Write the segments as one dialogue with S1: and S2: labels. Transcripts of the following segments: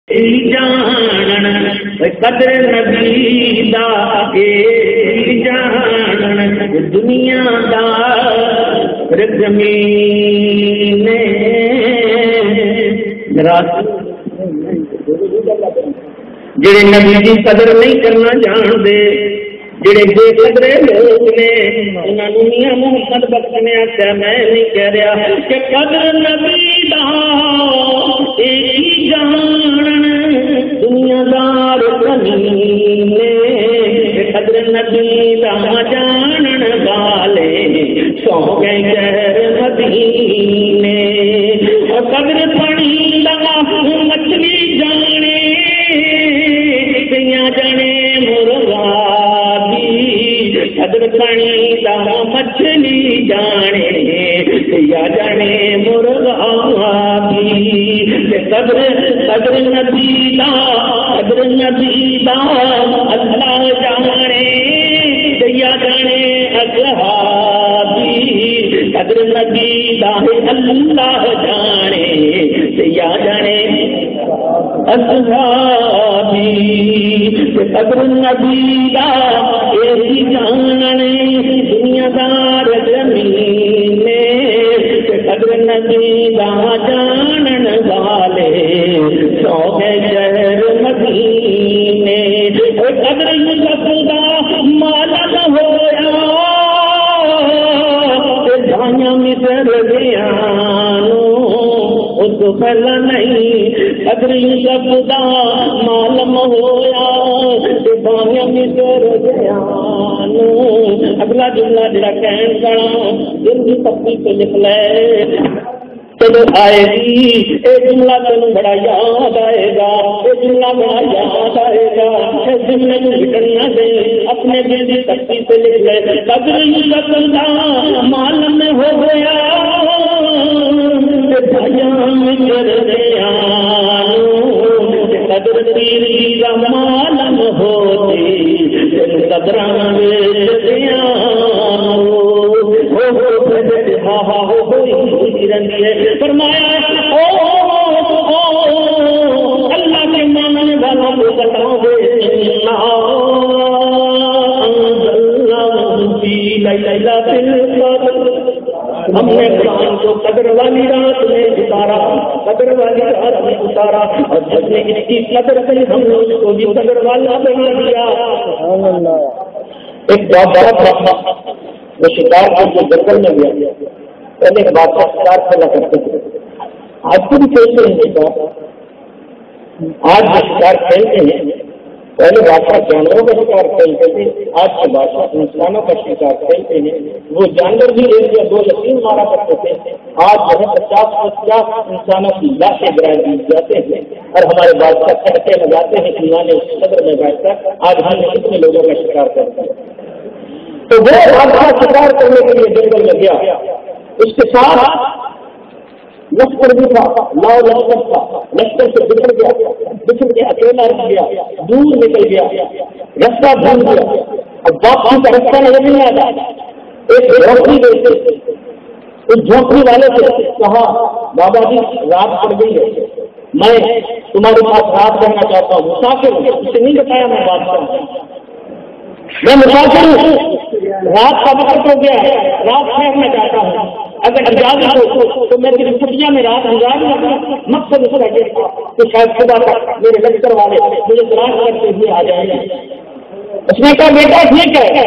S1: جانن قدر نبی دا جانن دنیا دا زمین جڑے نبی کی قدر نہیں کرنا جانتے جڑے بے قدرے لوگ نے انہاں نوں میاں محمد بخش نے آخیا میں نہیں کہہ رہا کہ قدر نبی دا جانن دنیا دار کمینے قدر نبی دا جانن والے سو گئے شہر مدینے اور قدر پانی دا مچھلی جانے کئیاں جانے مرغا قدر پانی دا مچھلی جانے یا جانے مرغا قدر نبی دا اللہ جانے یا جانے اصحابی قدر نبی دا اللہ جانے یا جانے اصحابی قدر نبی دا ایسی جاننے دنیا دار زمین قدر نبی دا جانن والے سو گئے شہر مدینے قدر یوسف دا مالا نہ ہویا دھانیاں مصر دیانو اس کو پہلا نہیں قدر یوسف دا معلوم ہویا دھانیاں مصر دیانو اگلا جملہ جڑا کہن کڑا دل کی پتی سے نکلے چلو آئے گی اے جملہ تینوں بڑا یاد آئے گا اے جملہ بڑا یاد آئے گا اس جملے کو لکھنا دے اپنے دل کی پتی سے لکھ لے قدر یوسف دا معلوم ہو گیا دھانیاں مصر دیانو قدر تیری دا معلوم ہوتی قدراں وچ دیانو فرمایا اللہ کے ماننے والوں کو بتاؤ ہم نے قرآن کو قدر والی رات میں اتارا قدر والی رات میں اتارا اور جب نے اس کی قدر کی ہم نے اس کو بھی قدر والا بنا دیا ایک بہت وہ شکار کو جو جنگل میں گیا پہلے ایک بات کا شکار کھیلا کرتے تھے آج کو بھی کھیلتے ہیں شکار آج جو شکار کھیلتے ہیں پہلے بادشاہ جانوروں کا شکار کھیلتے تھے آج کے بادشاہ انسانوں کا شکار کھیلتے ہیں وہ جانور بھی ایک یا دو یا تین مارا کرتے تھے آج جو ہے 50 انسانوں کی لاشیں گرائے دی جاتے ہیں اور ہمارے بادشاہ کھڑکے لگاتے ہیں کہ اس صدر میں بیٹھ کر آج ہم نے کتنے لوگوں کا شکار کرتے ہیں تو وہ بادشاہ شکار کرنے کے لیے جنگل میں گیا اس کے ساتھ لشکر بھی تھا لاؤ لشکر تھا لشکر سے بچھڑ کے اکیلا رہ گیا دور نکل گیا رستہ بھول گیا اب واپسی کا رستہ نظر نہیں آتا ایک جھونپڑی دیتے اس جھونپڑی والے سے کہا بابا جی رات پڑ گئی ہے میں تمہارے پاس رات کرنا چاہتا ہوں مسافر ہوں اسے نہیں بتایا میں بات کروں میں مسافر ہوں رات کا وقت ہو گیا ہے رات ٹھہرنا چاہتا ہوں اگر اجازت ہو تو میری چھٹیاں میں رات گزار مقصد اس کا کہ شاید صبح تک میرے لشکر والے مجھے تلاش کرتے ہوئے آ جائیں گے اس نے کہا بیٹا ٹھیک ہے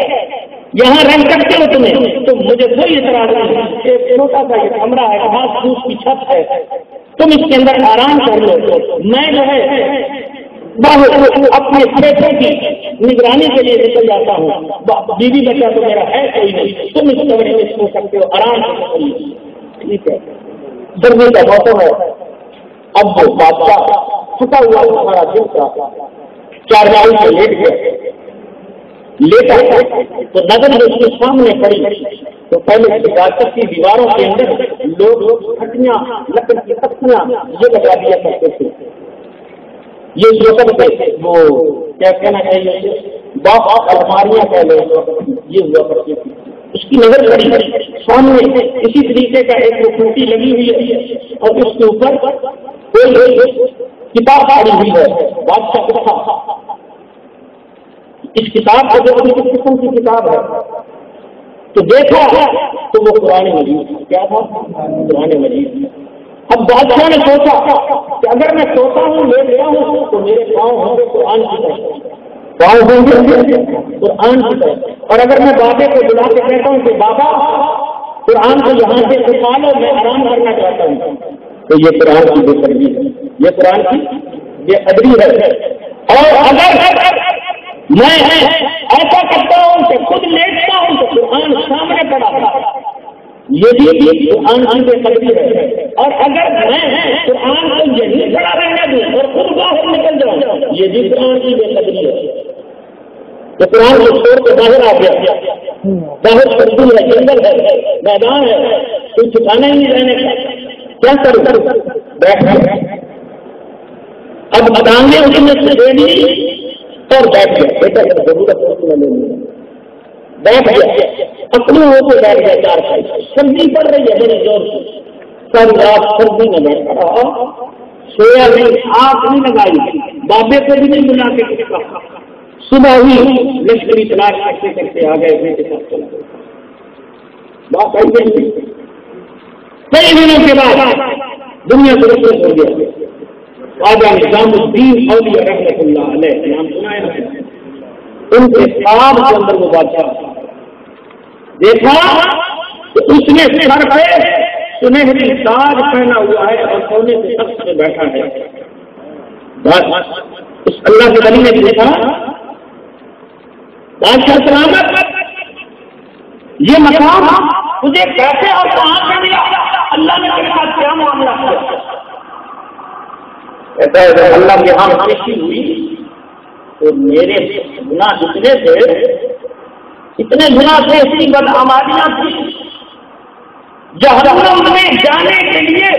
S1: یہاں رہ سکتے ہو تمہیں تو مجھے کوئی اعتراض نہیں ایک چھوٹا سا یہ کمرہ ہے گھاس پھوس کی چھت ہے تم اس کے اندر آرام کر لو میں جو ہے اپنے کھیتوں کی نگرانی کے لیے نکل جاتا ہوں بیوی بچہ تو میرا ہے کوئی نہیں تم اس کمرے میں سو سکتے ہو آرام سے ٹھیک ہے گرمی کا موسم ہے اب جو بادشاہ چھپا ہوا ہمارا دل کا چارپائی سے لیٹا تو نظر اس کے سامنے پڑی تو پہلے عبادت کی دیواروں کے اندر لوگ کھٹیاں لکڑی کی پتیاں یہ لگا دیا کرتے تھے یہ وقت پہ وہ کیا کہنا چاہیے الماریاں پہلے یہ ہوا کرتی تھی اس کی نظر پڑی سامنے اسی طریقے کا ایک ٹوٹی لگی ہوئی ہے اور اس کے اوپر کوئی کتاب پڑھی ہوئی ہے بادشاہ کو تھا اس کتاب کو جو کس قسم کی کتاب ہے تو دیکھا تو وہ قرآن مجید کیا تھا؟ قرآن مجید. اب بادشاہ نے سوچا کہ اگر میں سوتا ہوں لے لیا ہوں تو میرے پاؤں ہوں گے قرآن کی طرف، پاؤں ہوں گے قرآن کی طرف. اور اگر میں بابے کو بلا کے کہتا ہوں کہ بابا قرآن کو یہاں سے اٹھا لو میں آرام کرنا چاہتا ہوں تو یہ قرآن کی بے قدری ہے، یہ قرآن کی بے قدری ہے. اور اگر میں ایسا کرتا ہوں کہ خود لیٹتا ہوں تو قرآن سامنے پڑا یہ بھی قرآن کی بے قدری ہے. اور اگر میں قرآن کو یہی کھڑا رہنے دوں اور خود باہر نکل جاؤں یہ بھی قرآن کی بے قدری ہے. تو قرآن کو چھوڑ کے باہر آ گیا، باہر سردی ہے، جنگل ہے، میدان ہے، کوئی ٹھکانا ہی نہیں رہنے کا، کیا کروں بیٹھ گیا. اب ادانے اس نے دے دی اور بیٹھ گیا، بیٹا ضرورت بیٹھ گیا اپنے ہو کے بیٹھ گیا. چار سال سردی پڑ رہی ہے بڑی زور سے، ساری رات سردی میں بیٹھ رہا، سویا نہیں، آنکھ نہیں لگائی، بابے کو بھی نہیں بلا کے کچھ کہا. صبح ہوئی لشکری تلاش کرتے کرتے آ گئے اپنے کے ساتھ چلا گئے. بات آئی گئی کئی دنوں کے بعد دنیا کو رخصت ہو گیا. خواجہ نظام الدین اولیاء رحمۃ اللہ علیہ نام سنا ہے نا، ان کے خواب کے اندر وہ بادشاہ دیکھا تو اس نے سر پہ سنہری تاج پہنا ہوا ہے اور سونے کے تخت پہ بیٹھا ہے. اس اللہ کے ولی نے دیکھا بادشاہ سلامت یہ مقام تجھے کیسے اور کہاں سے ملا؟ اللہ نے تیرے ساتھ کیا معاملہ کیا؟ کہتا ہے جب اللہ کے یہاں پیشی ہوئی تو میرے گناہ اتنے تھے، اتنے گناہ سے اتنی بدعمالیاں تھی، جہنم میں جانے کے لیے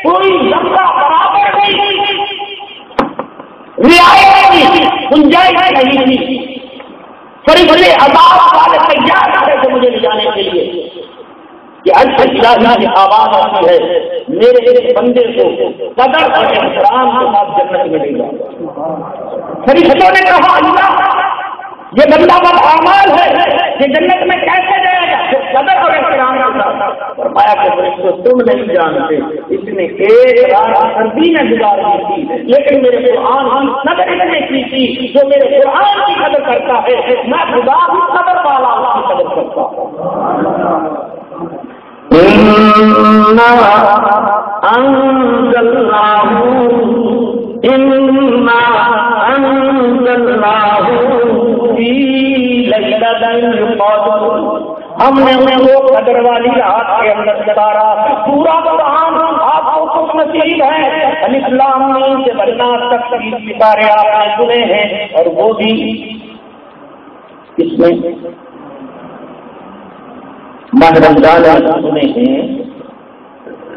S1: کوئی لمبا برابر نہیں، رعایت نہیں، گنجائش نہیں تھی. فرشتے عذاب والے تیار تھے کہ مجھے لے جانے کے لیے کہ الہی کی آواز آتی ہے میرے ایک بندے کو قدر اور احترام کے ساتھ جنت میں لے جاؤ. فرشتوں نے کہا اللہ یہ بندہ بدعمال ہے یہ جنت میں کیسے جائے گا؟ قدر اور احترام کے ساتھ. فرمایا کہ فرشتوں تم نہیں جانتے اس نے ایک رات سردی میں گزاری تھی لیکن میرے قرآن کی قدر اس نے کی تھی. جو میرے قرآن کی قدر کرتا ہے میں خدا کی قدر والا کی قدر کرتا ہوں. إِنَّا أَنزَلْنَاهُ فِي لَيْلَةٍ الْقَدْرِ ہم نے انہیں وہ قدر والی رات کے اندر اتارا. پورا قرآن آپ کو خوش نصیب ہے. الف لام میم سے بناس تک 30 ستارے آپ نے سنے ہیں اور وہ بھی اس میں ماہ رمضان سنے ہیں،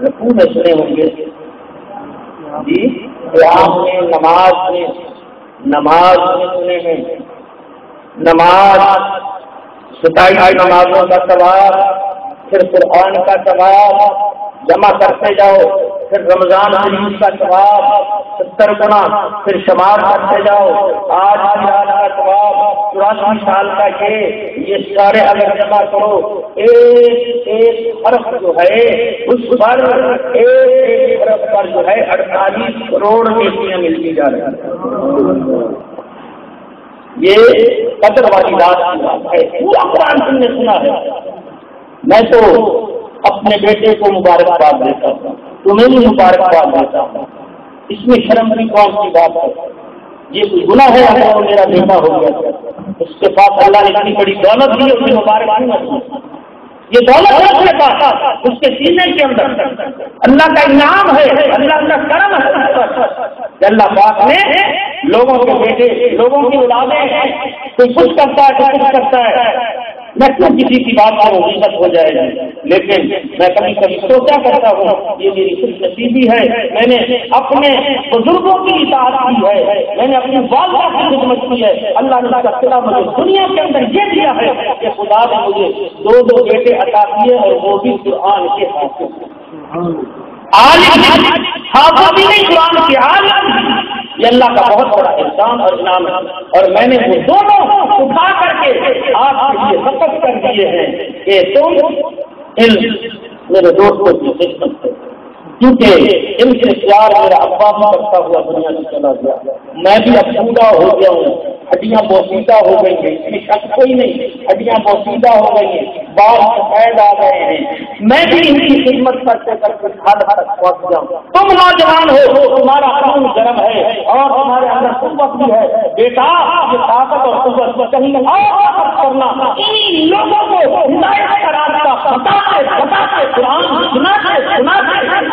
S1: رکوع میں سنے ہوں گے جی، قیام میں نماز میں سنے ہیں. نماز 27 نمازوں کا ثواب، پھر قرآن کا ثواب جمع کرتے جاؤ، پھر رمضان شریف کا ثواب 70 گنا، پھر شمار کرتے جاؤ آج کی رات کا ثواب 84 سال کا یہ سارے اگر جمع کرو ایک ایک حرف جو ہے اس پر ایک حرف پر جو ہے 48 کروڑ نیکیاں ملتی جا رہی ہیں. یہ قدر والی رات کی بات ہے. پورا قرآن تم نے سنا ہے. میں تو اپنے بیٹے کو مبارکباد دیتا ہوں، تمہیں بھی مبارکباد دیتا ہوں. اس میں شرم کی کون سی بات ہے؟ یہ کوئی گناہ ہے اگر وہ میرا بیٹا ہو گیا اس کے پاس اللہ نے اتنی بڑی دولت دی اس میں مبارکباد نہیں. یہ دولت ہے اس کے پاس، اس کے سینے کے اندر اللہ کا انعام ہے، اللہ کا کرم ہے. اللہ پاک نے لوگوں کے بیٹے، لوگوں کی اولادیں، کوئی کچھ کرتا ہے کوئی کچھ کرتا ہے. میں کیوں کسی کی بات پر غیبت ہو جائے گی، لیکن میں کبھی کبھی سوچا کرتا ہوں یہ میری خوش نصیبی ہے. میں نے اپنے بزرگوں کی اطاعت کی ہے، میں نے اپنی والدہ کی خدمت کی ہے. اللہ نے کا صلہ مجھے دنیا کے اندر یہ دیا ہے کہ خدا نے مجھے 2 بیٹے عطا کیے اور وہ بھی قرآن کے حافظ. عالم حافظ بھی نہیں قرآن کے عالم، یہ اللہ کا بہت بڑا احسان اور انعام ہے، اور میں نے وہ دونوں اٹھا کر کے آپ کے لیے وقف کر دیے ہیں کہ تم علم میرے دوستوں کی خدمت کرو، کیونکہ علم سے پیار میرا ابا بھی کرتا ہوا دنیا سے چلا گیا، میں بھی اب بوڑھا ہو گیا ہوں، ہڈیاں بوسیدہ ہو گئی ہیں، اس میں شک کوئی نہیں، ہڈیاں بوسیدہ ہو گئی ہیں، بال سفید آ گئے ہیں، میں بھی ان کی خدمت کرتے کرتے حد تک پہنچ گیا ہوں۔ تم نوجوان ہو، تمہارا خون گرم ہے اور تمہارے اندر قوت بھی ہے، بیٹا یہ طاقت اور قوت کہیں اور کرنا، ان لوگوں کو ہدایت کا راستہ بتاتے قرآن سناتے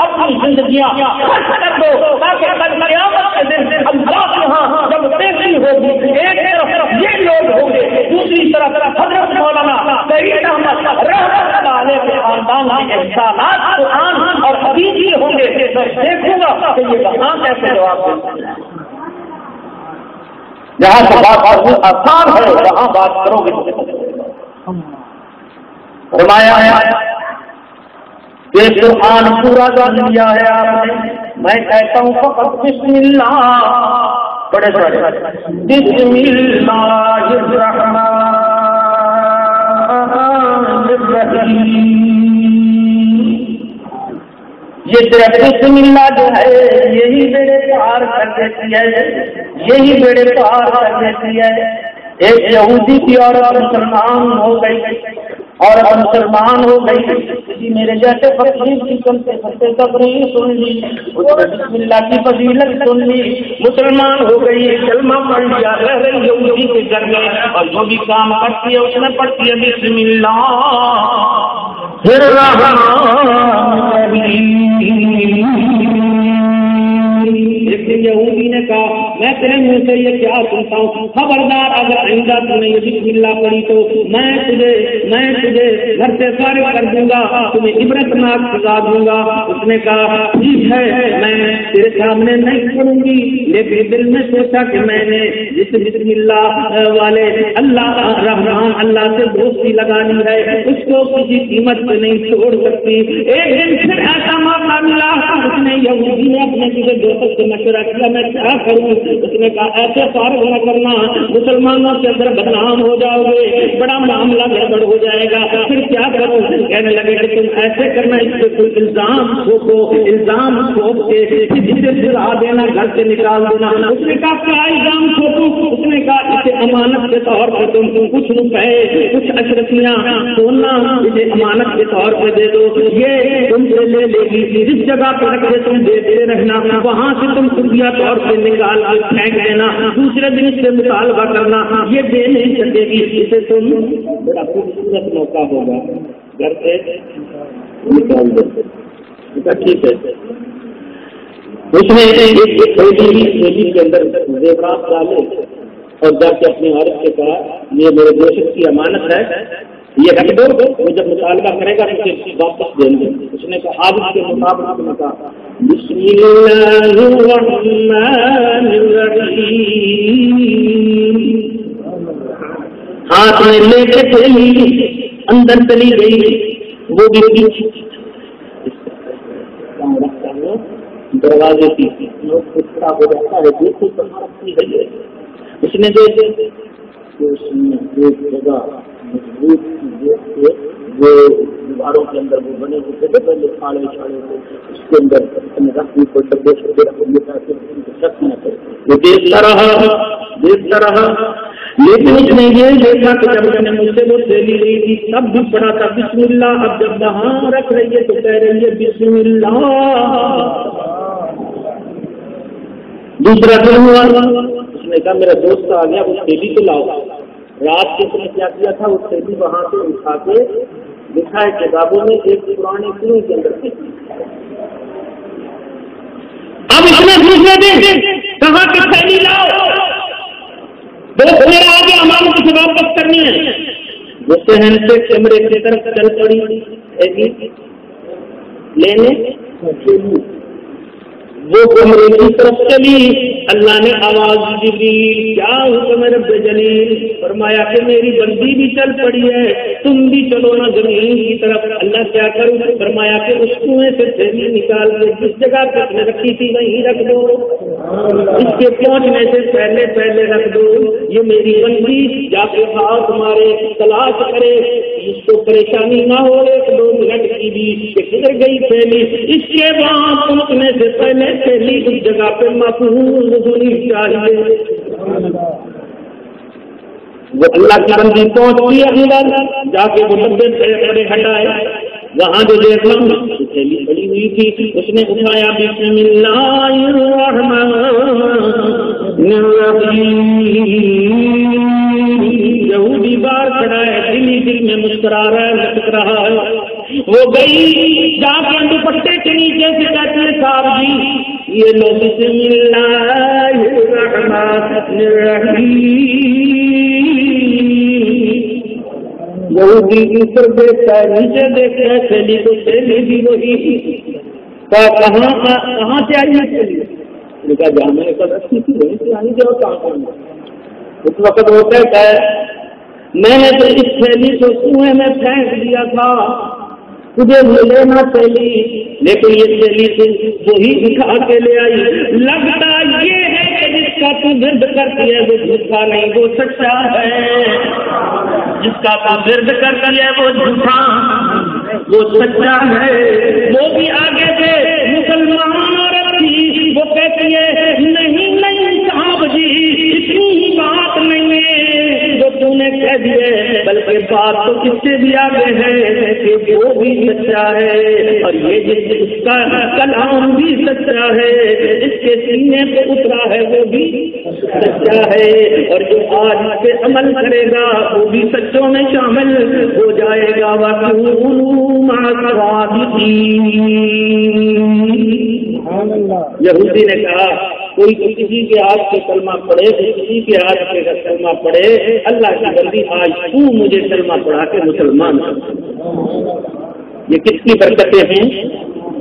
S1: اپنی زندگیاں خرچ کر دو، تاکہ کل قیامت کے دن اللہ کے ہاں جب پیشی ہوگی، ایک طرف یہ لوگ ہوں گے، دوسری طرف حضرت مولانا سعید احمد رحمۃ اللہ علیہ کے خاندان کے احسانات قرآن اور حدیث کے ہوں گے۔ میں دیکھوں گا کہ یہ وہاں کیسے جواب دیتے ہیں، جہاں سے بات آسان ہے وہاں بات کرو گے۔ فرمایا یہ قرآن پورا جان لیا ہے آپ نے، میں کہتا ہوں فقط بسم اللہ، بڑے بڑے بسم اللہ الرحمن الرحیم، یہ صرف بسم اللہ جو ہے یہی بیڑے پار کر دیتی ہے، یہی بیڑے پار کر دیتی ہے۔ ایک یہودی کی عورت مسلمان ہو گئی، اور مسلمان ہو گئی، کسی میرے جیسے فقیر کی چلتے چلتے تقریر سن لی، بسم اللہ کی فضیلت سن لی، مسلمان ہو گئی، کلمہ پڑھ لیا، رہ رہی یہودی کے گھر میں، اور جو بھی کام کرتی ہے اس میں پڑھتی ہے بسم اللہ یہودی نے کہا میں تیرے منہ سے یہ کیا سنتا ہوں، خبردار اگر آئندہ تم نے یہ بسم اللہ پڑھی تو میں تجھے گھر سے فارغ کر دوں گا، تمہیں عبرتناک سزا دوں گا۔ اس نے کہا ٹھیک ہے میں تیرے سامنے نہیں پڑھوں گی، لیکن دل میں سوچا کہ میں نے جس بسم اللہ والے اللہ رحمان اللہ سے دوستی لگانی ہے اس کو کسی قیمت پہ نہیں چھوڑ سکتی۔ ایک دن پھر ایسا موقع ملا، اس نے یہودی نے اپنے کسی دوست سے مشورہ کیا میں کیا کروں، اس نے کہا ایسے فارغ نہ کرنا، مسلمانوں کے اندر بدنام ہو جاؤ گے، بڑا معاملہ گڑبڑ ہو جائے گا، پھر کیا کروں؟ کہنے لگے کہ تم ایسے کرنا، اس پہ کوئی الزام تھوپ کے جسے سلا دینا، گھر سے نکال دینا۔ اس نے کہا کیا الزام تھوپوں؟ اس نے کہا اسے امانت کے طور پر تم کچھ روپے کچھ اشرفیاں سونا اسے امانت کے طور پہ دے دو، یہ تم سے لے لے گی، جس جگہ پہ رکھ کے تم دیتے رہنا، وہاں سے تم خفیہ طور پہ نکال کر پھینک دینا، دوسرے دن سے مطالبہ کرنا، یہ دے نہیں سکے گی، اسے تم بڑا خوبصورت موقع ہوگا گھر سے نکال دو۔ ٹھیک ہے، اس نے ایک تھیلی کے اندر زیورات ڈالے اور جا کے اپنی عورت سے کہا یہ میرے دوست کی امانت ہے، یہ رکھ دو، وہ جب مطالبہ کرے گا اسے واپس دیں گے۔ اس نے کہا آج کے مطابق نے کہا بسم اللہ الرحمن الرحیم، ہاتھ میں لے کے تھیلی اندر چلی گئی، وہ بھی دروازے کی خراب ہو جاتا ہے، بالکل رکھتی ہے۔ اس نے دیکھے ایک جگہ مضبوط وہ دیواروں کے اندر وہ بنے ہوتے تھے پہلے چھاڑے تھے، اس کے اندر رکھنے کو ڈبے چھوٹے رکھنے شک نہ کرے، وہ دیکھتا رہا، لیکن اس نے یہ دیکھا کہ جب اس نے مجھ سے وہ تھیلی لی تھی تب بھی پڑھا تھا بسم اللہ، اب جب وہاں رکھ رہی ہے تو کہہ رہی ہے بسم اللہ۔ دوسرا دن ہوا، اس نے کہا میرا دوست آ گیا، وہ تھیلی تو لاؤ۔ رات کے اس نے کیا کیا تھا، وہ تھیلی وہاں سے اٹھا کے لکھا ہے کتابوں میں ایک پرانے کنویں کے اندر تھی۔ اب اس نے دوسرے دن کہا کہ تھیلی لاؤ، دوست میرا آگے امانت سے واپس کرنی ہے، وہ صحن سے کمرے کی طرف چل پڑی لینے وہ کمرے کی طرف چلی، اللہ نے آواز دی جبریل کیا حکم رب جلیل؟ فرمایا کہ میری بندی بھی چل پڑی ہے، تم بھی چلو نا زمین کی طرف۔ اللہ کیا کروں؟ فرمایا کہ اس کنویں سے تھیلی نکال کے جس جگہ پر نے رکھی تھی وہیں رکھ دو، اس کے پہنچنے سے پہلے پہلے رکھ دو۔ یہ میری بندی جا کے ہاتھ مارے، تلاش کرے، اس کو پریشانی نہ ہو 1-2 منٹ کی بھی کہ کدھر گئی تھیلی۔ اس کے وہاں پہنچنے سے پہلے تھیلی اس جگہ پہ محفوظ ہونی چاہیے۔ وہ اللہ کی بندی پہنچتی ہے اندر، جا کے وہ ڈبے بڑے ہٹائے، وہاں جو دیکھا تھیلی پڑی ہوئی تھی، اس نے اٹھایا بسم اللہ الرحمن الرحیم۔ یہودی بار کھڑا ہے، دل ہی دل میں مسکرا رہا ہے، لٹک رہا ہے۔ وہ گئی جا کے دوپٹے کے نیچے سے کہتی ہے صاحب جی یہ لو بسم اللہ الرحمن الرحیم۔ یہودی اوپر دیکھتا ہے، نیچے دیکھتا ہے، تھیلی تو تھیلی بھی وہی، کہاں سے آئی ہے تھیلی؟ کہا جہاں میں نے کل رکھی تھی وہیں سے آئی جاؤ کہاں۔ اس وقت وہ کہتا ہے میں نے تو اس تھیلی کو کنویں میں پھینک دیا تھا، تجھے لینا تھیلی، لیکن یہ تھیلی تو وہی اٹھا کے لے آئی۔ لگتا یہ ہے کہ جس کا تو ورد کرتی ہے وہ جھوٹا نہیں، وہ سچا ہے۔ جس کا تو ورد کرتی ہے وہ جھوٹا، وہ سچا ہے۔ وہ بھی آگے سے مسلمان عورت تھی، وہ کہتی ہے نہیں نہیں صاحب جی اتنی بات نہیں ہے جو تم نے کہہ دیے، بلکہ بات تو اس سے بھی آگے ہے کہ وہ بھی سچا ہے، اور یہ اس کا کلام بھی سچا ہے، اس کے سینے پہ اترا ہے وہ بھی سچا ہے، اور جو آج پہ عمل کرے گا وہ بھی سچوں میں شامل ہو جائے گا۔ وَكُونُوا مَعَ الصَّادِقِينَ۔ یہودی نے کہا کوئی کسی کے ہاتھ سے کلمہ پڑھے، کسی کے ہاتھ سے کلمہ پڑھے، اللہ کی بندی آج تو مجھے کلمہ پڑھا کے مسلمان۔ یہ کس کی برکتیں ہیں؟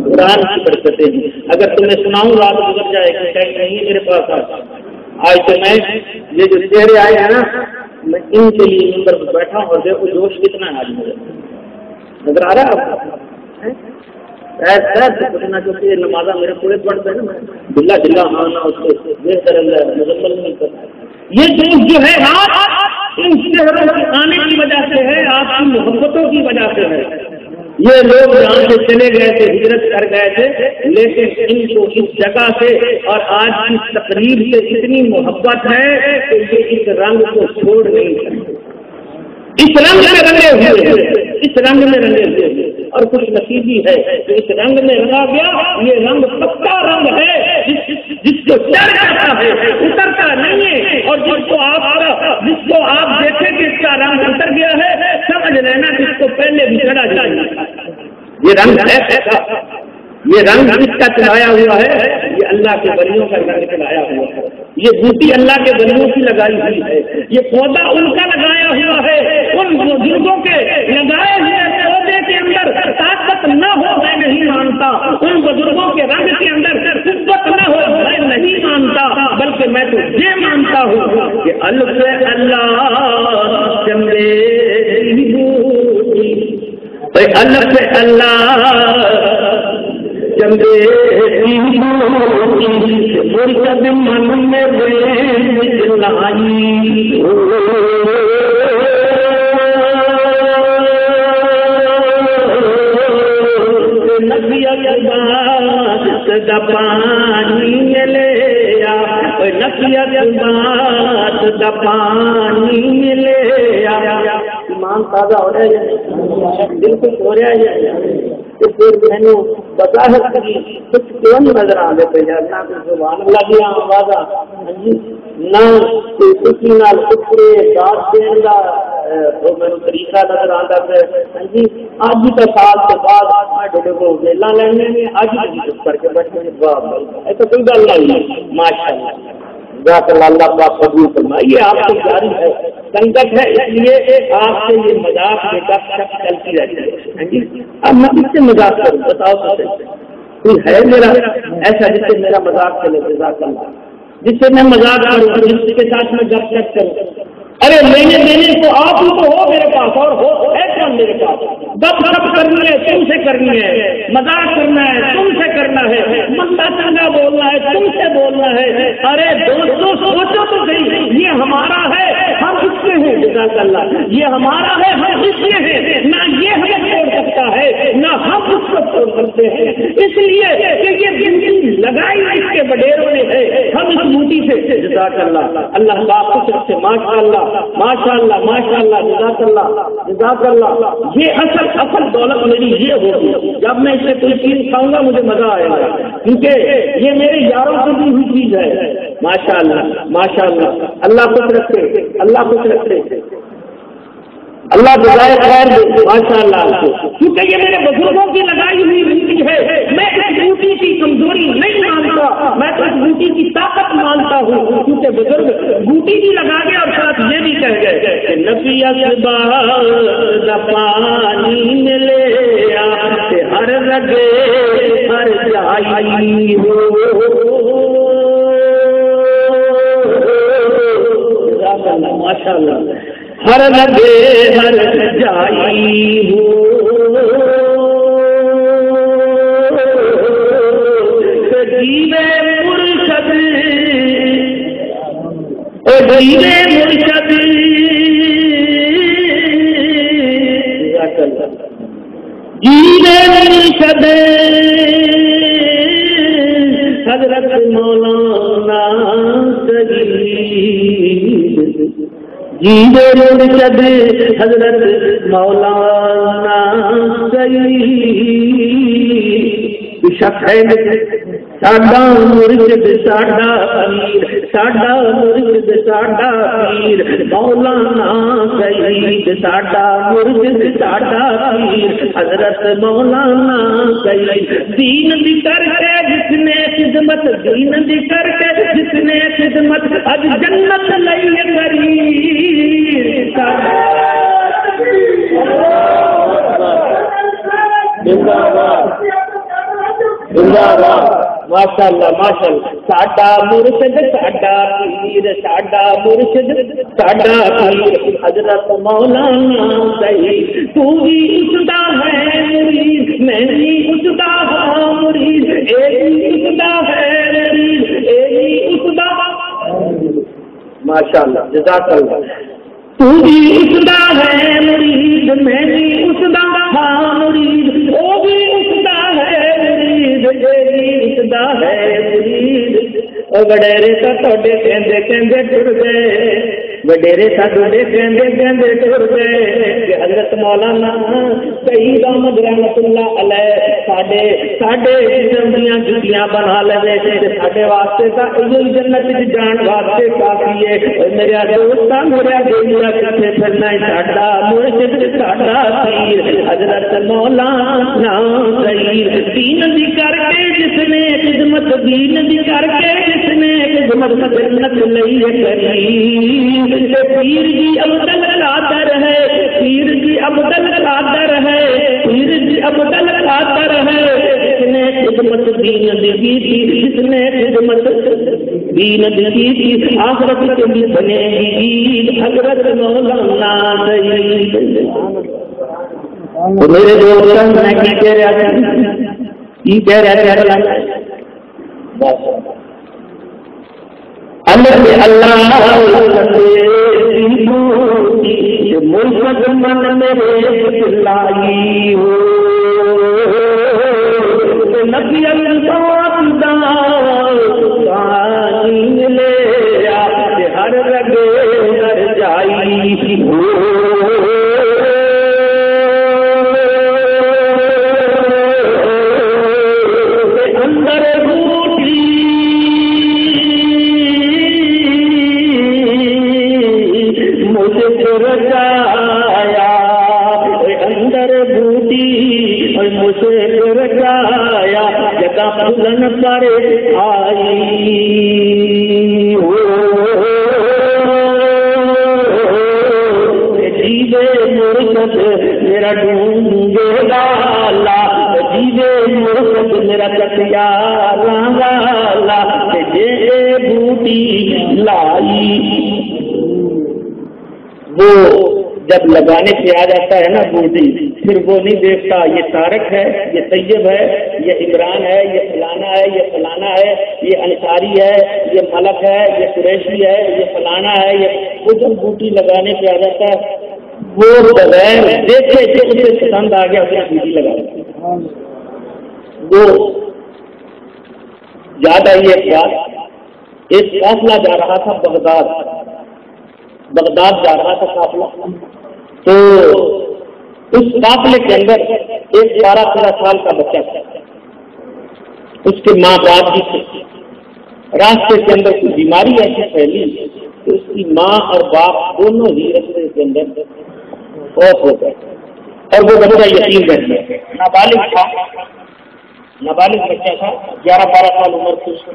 S1: قرآن کی برکتیں ہیں۔ اگر تمہیں سناؤں رات گزر جائے گا، ٹائم نہیں ہے میرے پاس۔ آج تو میں یہ جو چہرے آئے ہیں نا، میں ان کے لیے ممبر پر بیٹھا ہوں، اور دیکھو جوش کتنا ہے آج مجھے نظر آ رہا ہے آپ کو؟ پوچھنا چاہتے ہیں نمازہ میرے پورے پڑھتے ہیں نا، دلہ دلہ آنا اس کو بہتر مکمل نہیں کرتا۔ یہ جوش جو ہے ان چہروں کے آنے کی وجہ سے ہے، آپ کی محبتوں کی وجہ سے ہے۔ یہ لوگ یہاں سے چلے گئے تھے، ہجرت کر گئے تھے، لیکن ان کو اس جگہ سے اور آج کی تقریب سے اتنی محبت ہے کہ یہ اس رنگ کو چھوڑ نہیں سکتے۔ اس رنگ میں رنگے ہوئے، اس رنگ میں رنگے ہوئے، اور کچھ نصیبی ہے کہ اس رنگ میں رنگا گیا۔ یہ رنگ پکا رنگ ہے، جس کو چڑھ جاتا ہے اترتا نہیں ہے، اور جس کو آپ دیکھیں کہ اس کا رنگ اتر گیا ہے، سمجھ لینا کہ اس کو پہلے بھی چڑھا جائے۔ یہ رنگ ہے ایسا، یہ رنگ جس کا چڑھایا ہوا ہے، یہ اللہ کے ولیوں کا رنگ چڑھایا ہوا ہے۔ یہ بوٹی اللہ کے ولیوں کی لگائی ہوئی ہے، یہ پودا ان کا لگایا ہوا ہے، ان بزرگوں کے لگائے ہوئے پودے کے اندر طاقت نہ ہو میں نہیں مانتا، ان بزرگوں کے رنگ کے اندر قوت نہ ہو میں نہیں مانتا، بلکہ میں تو یہ مانتا ہوں کہ الف اللہ چندے الف اللہ چندے مرکز من میں پانی لے پانی لے ایمان تازہ ہو رہا ہے، بالکل ہو رہا ہے۔ میں نے بظاہر کی کچھ کیوں نہیں نظر آ دیتے نہ سبحان اللہ کی آواز نہ کسی نہ کپڑے دانت دین کا میرے طریقہ نظر آتا ہے جی۔ آج کا سال کے بعد ڈوڈے کو ویلا لینے میں آج ہی کر کے بیٹھے ایسا کوئی گل نہیں۔ ماشاء اللہ اللہ پاک قبول فرمائے۔ یہ آپ سے جاری ہے، سنگت ہے، اس لیے آپ سے یہ مذاق بے شک چلتی رہتی ہے۔ اب میں اس سے مذاق کروں، بتاؤ کوئی ہے میرا ایسا جس سے میرا مذاق چلے؟ جزاک اللہ. جس سے میں مذاق کروں، جس کے ساتھ میں گپ شپ کروں. ارے لینے دینے کو آپ ہی تو ہو میرے پاس، اور ہو ہے کون میرے پاس؟ گپ شپ کرنی ہے تم سے کرنی ہے، مذاق کرنا ہے تم سے کرنا ہے، مندا چنگا بولنا ہے تم سے بولنا ہے. ارے دوستوں سوچو تو صحیح، یہ ہمارا ہے ہم اس میں ہیں. جزاک اللہ. یہ ہمارا ہے ہم اس میں ہیں. نہ یہ ہمیں چھوڑ سکتا ہے نہ ہم اس کو چھوڑ سکتے ہیں. اس لیے کہ یہ ڈیوٹی لگائی اس کے وڈیروں نے ہے، ہم اس ڈیوٹی سے. جزاک اللہ. اللہ پاک خوش رکھے. ماشاء اللہ ماشاء اللہ ماشاء اللہ. جزاک اللہ جزاک اللہ. یہ اصل دولت میری یہ ہوگی جب میں اس سے کوئی چیز کھاؤں گا مجھے مزہ آئے گا، کیونکہ یہ میرے یاروں سے دی ہوئی چیز ہے. ماشاء اللہ ماشاء اللہ. اللہ خوش رکھے اللہ خوش رکھے. اللہ بجائے خیر دے. ماشاء اللہ. کیونکہ یہ میرے بزرگوں کی لگائی ہوئی ڈیوٹی ہے. میں اس ڈیوٹی کی کمزوری نہیں مانتا، میں تو اس ڈیوٹی کی طاقت مانتا ہوں. کیونکہ بزرگ ڈیوٹی بھی لگا گئے اور ساتھ یہ بھی کہہ گئے کہ نبی اخبار پانی ملے ہر رگے ہر جائی ہو. ماشاء اللہ. ہر لگے ہر جائی ہو جیوے مرشد جیوے مرشد جیوے مرشد حضرت مولانا سید. جیوے مرشد حضرت مولانا سید. شک ہے ساڈا مرشد ساڈا پیر، ساڈا مرشد ساڈا پیر مولانا سید. ساڈا مرشد ساڈا پیر حضرت مولانا سید. دین دی کر کے جس نے خدمت، دین دی کر کے جس نے خدمت اج جنت لئی کری. ماشاء اللہ ماشاء اللہ. ساڈا مرشد ساڈا پیر، ساڈا مرشد ساڈا پیر حضرت مولانا سید. تو بھی اس دا ہے مرید، میں بھی اس دا ہاں مرید، ایک اس دا ہے مرید، ایک اس دا. ماشاء اللہ جزاک اللہ. تو بھی اس دا ہے مرید، میں بھی اس دا ہاں مرید، وہ بھی اس دا ہے مرید، یہ بھی اس دا ہے مرید. وڈیرے کا توڑے کہندے کہندے ٹر گئے، وڈیرے کا توڑے کہندے کہندے ٹر گئے کہ حضرت مولانا سید احمد رحمت اللہ علیہ ساڈے جنمیاں جتیاں بنا لے ساڈے واسطے تا یہ جنت جان واسطے کافی ہے. میرا دوست میرا دینا کتنے پھرنا ساڈا مرشد ساڈا پیر حضرت مولانا سید. دین دی کر کے جس نے خدمت، دین دی کر کے جس نے خدمت جنت لئی کری. پیر جی ابدل قادر ہے، پیر جی ابدل قادر ہے، پیر جی ابدل قادر ہے. جس نے خدمت دین دی کی، جس نے خدمت دین دی کی، آخرت کے بھی بنے گی حضرت مولانا سید. تو میرے دوست میں کی کہہ رہا تھا، کی کہہ رہا تھا اللہ مرشد من میرے لائی ہو. نبی اللہ لے ہر رگے ہر جائی ہو. پھولن پر آئی ہو. جیوے مرشد میرا ڈھونگے لالا، جیوے مرشد میرا حضرت یاراں والا جے بوٹی لائی. وہ جب لگانے پہ آ جاتا ہے نا بوٹی، پھر وہ نہیں دیکھتا یہ طارق ہے، یہ طیب ہے، یہ عمران ہے، یہ فلانا ہے، یہ فلانا ہے، یہ انصاری ہے، یہ ملک ہے، یہ قریشی ہے، یہ فلانا ہے. یہ وہ جب بوٹی لگانے پہ آ جاتا ہے وہ بغیر دیکھے کہ اسے پسند آ گیا اسے بوٹی لگا. وہ یاد آئی ایک بات، ایک قافلہ جا رہا تھا بغداد جا رہا تھا قافلہ، تو اس قافلے کے اندر ایک 12-13 سال کا بچہ تھا. اس کے ماں باپ بھی تھے. راستے کے اندر کوئی بیماری ایسی پھیلی کہ اس کی ماں اور باپ دونوں ہی راستے کے اندر فوت ہو گئے اور وہ بچہ یتیم رہ گیا. نابالغ تھا، نابالغ بچہ تھا، 11-12 سال عمر تھی اس کی.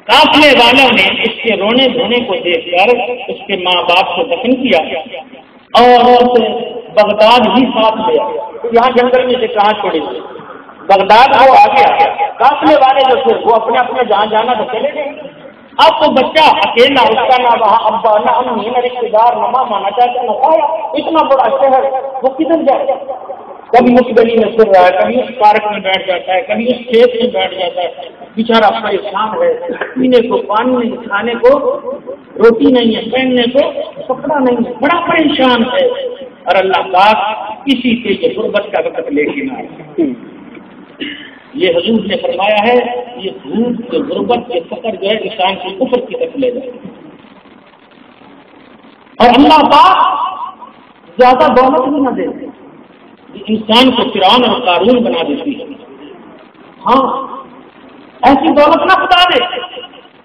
S1: قافلے والوں نے اس کے رونے دھونے کو دیکھ کر اس کے ماں باپ کو دفن کیا اور بغداد ہی ساتھ لیا. یہاں جنگل میں سے کہاں چھوڑے گئے، بغداد وہ آ گیا. قافلے والے جو تھے وہ اپنے اپنے جہاں جانا تو چلے گئے. اب تو بچہ اکیلا، اس کا نہ وہاں ابا نہ امی نہ رشتے دار نہ ماما نہ چاچا نہ خالا، اتنا بڑا شہر، وہ کدھر جائے؟ کبھی اس گلی میں پھر رہا ہے، کبھی اس پارک میں بیٹھ جاتا ہے، کبھی اس کھیت میں بیٹھ جاتا ہے. بیچارہ پریشان ہے، پینے کو پانی نہیں، کھانے کو روٹی نہیں ہے، پہننے کو کپڑا نہیں ہے، بڑا پریشان ہے. اور اللہ پاک کسی کے یہ غربت کا وقت لے کے نہ آئے. یہ حضور نے فرمایا ہے یہ بھوک کے غربت کے فقر جو ہے انسان کی کفر کی طرف لے جائے. اور اللہ پاک زیادہ دولت بھی نہ دے، انسان کو فرعون اور قارون بنا دیتی ہے. ہاں ایسی دولت نہ خدا دے،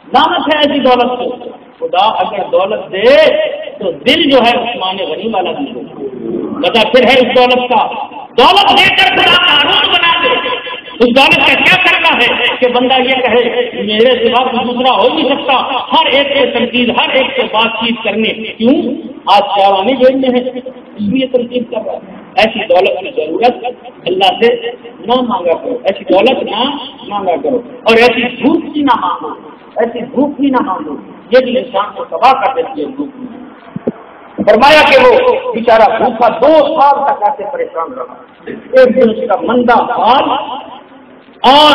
S1: لعنت ہے ایسی دولت کو. خدا اگر دولت دے تو دل جو ہے عثمان غنی والا دل ہو. مزہ پھر ہے اس دولت کا، دولت دے کر خدا قارون بنا دے. اس دولت کا کیا کرنا ہے کہ بندہ یہ کہے میرے سوا کوئی دوسرا ہو نہیں سکتا، ہر ایک سے تنقید، ہر ایک سے بات چیت کرنے. کیوں؟ آج چارانے جیلنے ہیں اس لیے تنقید کر رہا ہے. ایسی دولت کی ضرورت اللہ سے نہ مانگا کرو، ایسی دولت نہ مانگا کرو، اور ایسی بھوک بھی نہ مانگو، ایسی بھوک بھی نہ مانگو. یہ بھی انسان کو تباہ کر دیتی ہے بھوک. فرمایا کہ وہ بیچارہ بھوکا 2 سال تک ایسے پریشان رہا. ایک دن اس کا مندہ حال اور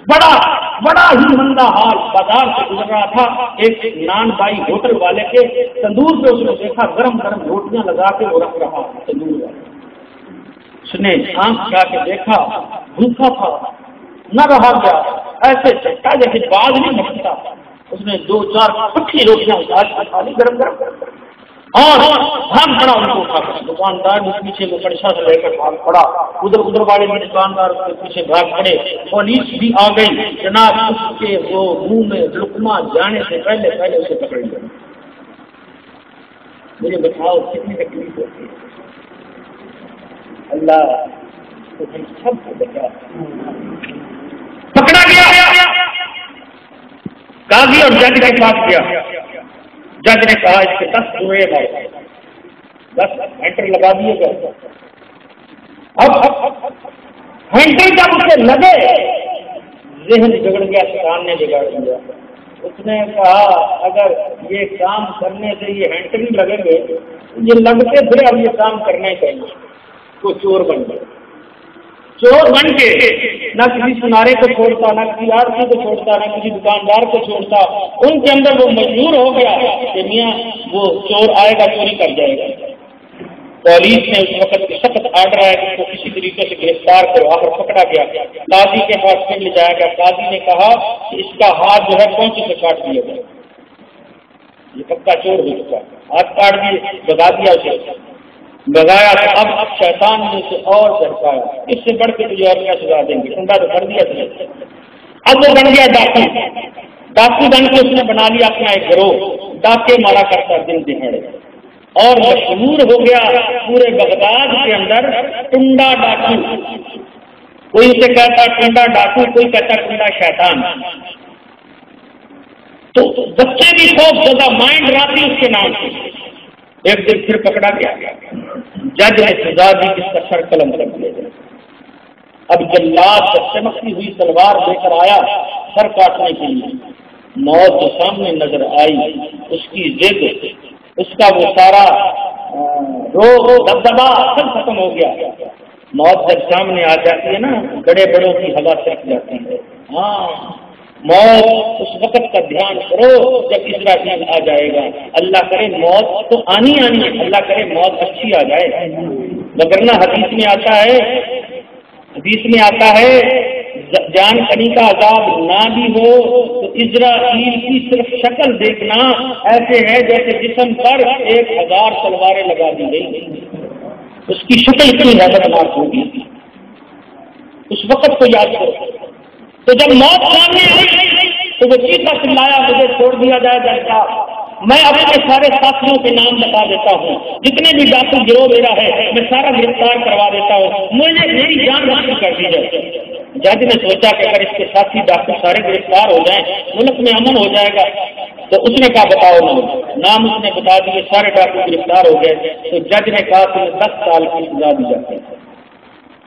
S1: بڑا ہی مندہ حال بازار سے گزر رہا تھا. ایک نان بائی ہوٹل والے کے تندور پہ اس نے دیکھا گرم گرم روٹیاں لگا کے وہ رکھ رہا تندور والے. اس نے آنکھ کھا کے دیکھا، بھوکا تھا، نہ رہا گیا، ایسے چٹا جیسے باز نہیں بچتا. اس نے 2-4 پکی روٹیاں کھا لی گرم گرم اور بھاگ پڑا ان کو اٹھا کر. دکاندار اس پیچھے وہ پریشان سے لے کر بھاگ پڑا، ادھر والے بھی دکاندار اس کے پیچھے بھاگ پڑے. پولیس بھی آ گئی. جناب اس کے وہ منہ میں لقمہ جانے سے پہلے اسے پکڑ لیا. مجھے بتاؤ کتنی تکلیف ہوتی ہے. اللہ تو ہم سب کو بچا. پکڑا گیا، قاضی اور جج کے پاس گیا. جج نے کہا اس کے 10 جوڑے لائے، 10 ہینڈل لگا دیے گئے. اب ہینڈل جب اسے لگے ذہن بگڑ گیا، شیطان نے بگاڑ دیا. اس نے کہا اگر یہ کام کرنے سے یہ ہینڈل ہی لگیں گے، یہ لگتے تھے اب یہ کام کرنا ہی چاہیے. تو چور بن گئے. چور بن کے نہ کسی سنارے کو چھوڑتا، نہ کسی آرتی کو چھوڑتا، نہ کسی دکاندار کو چھوڑتا. ان کے اندر وہ مجبور ہو گیا کہ میاں وہ چور آئے گا چوری کر جائے گا. پولیس نے اس وقت سخت آرڈر آیا کہ اس کو کسی طریقے سے گرفتار کرو. آخر پکڑا گیا، قاضی کے پاس پھر لے جایا گیا. قاضی نے کہا کہ اس کا ہاتھ جو ہے پونچی سے کاٹ دیا گیا، یہ پکا چور ہو چکا. ہاتھ کاٹ دیے، بگا دیا اسے. بگایا تو اب شیطان نے اسے اور جھڑکایا. اس سے بڑھ کے تجھے اور کیا سزا دیں گے، ٹھنڈا تو کر دیا تھا. اب وہ بن گیا ڈاکو بن کے اس نے بنا لیا اپنا ایک گروہ. ڈاکے مارا کرتا دن دہاڑے اور مشہور ہو گیا پورے بغداد کے اندر ٹنڈا ڈاکو. کوئی اسے کہتا ٹنڈا ڈاکو، کوئی کہتا ٹنڈا شیطان. تو بچے بھی خوف زدہ، مائنڈ راتی اس کے نام سے. ایک دن پھر پکڑا گیا، جج نے سزا دی، اس کا سر قلم کر دیا. اب جلاد چمکتی ہوئی تلوار لے کر آیا سر کاٹنے کے لیے. موت جو سامنے نظر آئی، اس کی ضد، اس کا وہ سارا روگ دبدبا سب ختم ہو گیا. موت جب سامنے آ جاتی ہے نا، بڑے بڑوں کی ہوا سرک جاتی ہے. ہاں موت اس وقت کا دھیان کرو جب اسرائیل آ جائے گا. اللہ کرے موت تو آنی ہے، اللہ کرے موت اچھی آ جائے. وگرنہ حدیث میں آتا ہے جان کنی کا عذاب نہ بھی ہو تو اسرائیل کی صرف شکل دیکھنا ایسے ہے جیسے جسم پر 1000 تلواریں لگا دی گئی. اس کی شکل اتنی حیرتناک ہوگی. اس وقت کو یاد کرو. تو جب موت سامنے آئی تو وہ چیخا چلایا مجھے چھوڑ دیا جائے جیسا. میں اپنے سارے ساتھیوں کے نام بتا دیتا ہوں، جتنے بھی ڈاکو گروہ میرا ہے میں سارا گرفتار کروا دیتا ہوں، مجھے میری جان حاصل کر دی جائے. جج نے سوچا کہ اگر اس کے ساتھی ڈاکو سارے گرفتار ہو جائیں ملک میں امن ہو جائے گا. تو اس نے کہا بتاؤ نام اس نے بتا دیے، سارے ڈاکو گرفتار ہو گئے. تو جج نے کہا تمہیں 10 سال کی سزا دی جاتی ہے.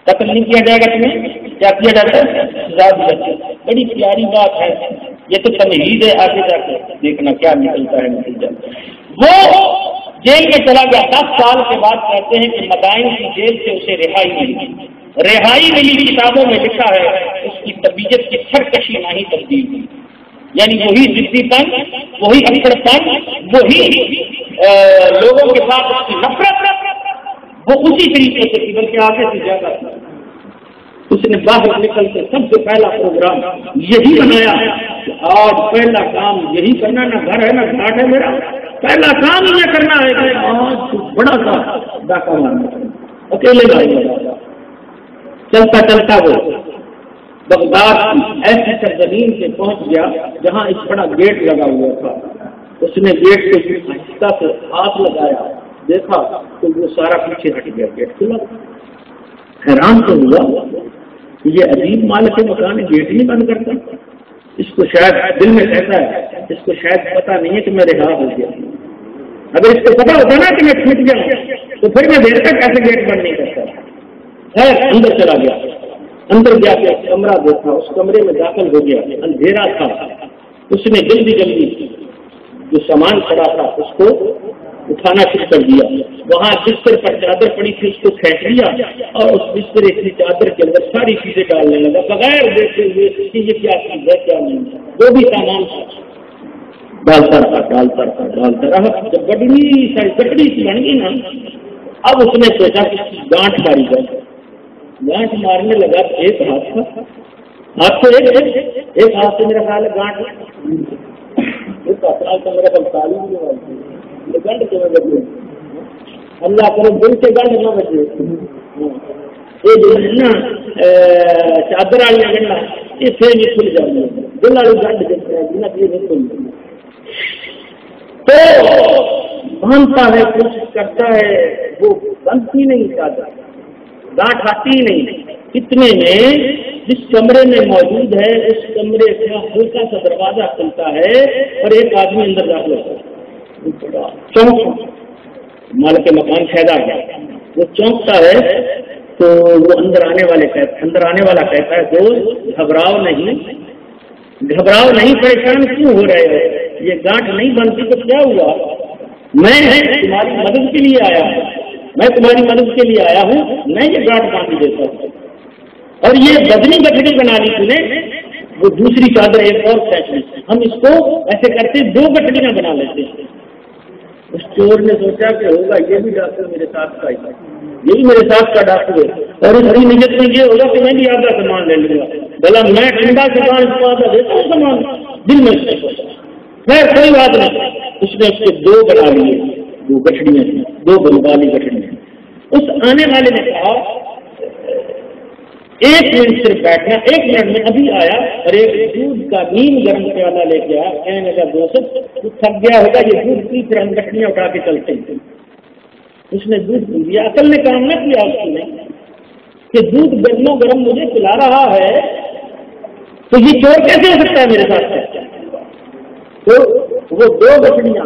S1: قتل نہیں کیا جائے گا، تمہیں کیا کیا جاتا ہے؟ سزا دی جاتی ہے. بڑی پیاری بات ہے. یہ تو تمہید ہے، آگے جا کے دیکھنا کیا نکلتا ہے نتیجہ. وہ جیل میں چلا گیا. 10 سال کے بعد کہتے ہیں کہ مدائن کی جیل سے اسے رہائی ملی. کتابوں میں لکھا ہے اس کی طبیعت کی سرکشی نہیں تبدیل ہوئی. یعنی وہی ضدی پن، وہی اکڑ پن، وہی لوگوں کے ساتھ اس کی نفرت، وہ اسی طریقے سے تھی بلکہ آگے سے زیادہ. اس نے باہر نکل کے سب سے پہلا پروگرام یہی بنایا کہ آج پہلا کام یہی کرنا، نہ گھر ہے نہ گھاٹ ہے میرا، پہلا کام یہ کرنا ہے کہ آج بڑا سا ڈاکہ مارنا. اکیلے بھائی چلتا چلتا وہ بغداد کی ایسی سرزمین سے پہنچ گیا جہاں ایک بڑا گیٹ لگا ہوا تھا. اس نے گیٹ کے آہستہ سے ہاتھ لگایا، دیکھا تو وہ سارا پیچھے ہٹ گیا، گیٹ کھلا. حیران تو ہوا یہ عجیب مالک مکان گیٹ نہیں بند کرتا. اس کو شاید دل میں کہتا ہے، اس کو شاید پتا نہیں ہے کہ میں رہا ہو گیا. اگر اس کو پتا ہوتا نا کہ میں چھوٹ گیا تو پھر میں دیر تک ایسے گیٹ بند نہیں کرتا. خیر اندر چلا گیا. اندر جا کے کمرہ دیکھا، اس کمرے میں داخل ہو گیا. اندھیرا تھا. اس نے جلدی جو سامان پڑا تھا اس کو اٹھانا شروع کر دیا. وہاں بستر پر چادر پڑی تھی، اس کو کھینچ لیا اور اس بستر کی چادر کے اندر ساری چیزیں ڈالنے لگا بغیر دیکھتے ہوئے کہ یہ کیا چیز ہے کیا نہیں. جو بھی سامان ڈالتا رہا. جب بڑی ساری ککڑی سی بن گئی نا، اب اس نے سوچا کہ اس کی گانٹ ماری جائے. گانٹ مارنے لگا تو ایک ہاتھ سے میرا خیال ہے گانٹ میرا خیال تعلیم گنڈ کے میں بچے. اللہ کرے دل سے گنڈ نہ بچے. یہ جو ہے نا چادر والی گنڈا یہ پھر بھی کھل جاتی ہے. دل والی گنڈ دیکھ رہے ہیں یہ نہیں کھل تو باندھتا ہے، کوشش کرتا ہے، وہ بنتی نہیں چادر، گانٹ آتی ہی نہیں. اتنے میں جس کمرے میں موجود ہے اس کمرے کا ہلکا سا دروازہ کھلتا ہے اور ایک آدمی اندر داخل ہوتا ہے. چونک مالک مکان پیدا گیا. وہ چونکتا ہے تو وہ اندر آنے والا کہتا ہے دوست گھبراؤ نہیں، پریشان کیوں ہو رہے ہو؟ یہ گانٹ نہیں بنتی تو کیا ہوا؟ میں تمہاری مدد کے لیے آیا ہوں، میں یہ گانٹ باندھ دیتا ہوں. اور یہ بدنی گٹھڑی بنا لی تھی نے، وہ دوسری چادر ایک اور کھینچ لی. ہم اس کو ایسے کرتے 2 گٹھڑیاں بنا لیتے ہیں. اس چور نے سوچا کہ ہوگا یہ بھی ڈاکٹر میرے ساتھ کا، یہ بھی میرے ساتھ کا ڈاکٹر ہے، اور اس کی نیت میں یہ ہوگا کہ میں بھی آدھا سامان لے لوں گا. بھلا میں ٹھنڈا سامان آدھا دیتا ہوں سامان. دل میں سوچا خیر کوئی بات نہیں. اس نے اس کے 2 بنا لیے، 2 گٹھڑیاں، 2 بلوالی گٹھڑیاں. اس آنے والے نے کہا 1 منٹ صرف بیٹھنا، 1 منٹ میں ابھی آیا اور ایک دودھ کا نیم گرم پیالہ لے کے آیا. کہنے کا دوست تو تھک گیا ہوگا، یہ دودھ پی پھر ہم گٹھڑیاں اٹھا کے چلتے ہیں. اس نے دودھ پی لیا. عقل نے کام نہ کیا اس نے کہ دودھ گرموں گرم مجھے پلا رہا ہے تو یہ چور کیسے ہو سکتا ہے میرے ساتھ؟ تو وہ 2 گٹھڑیاں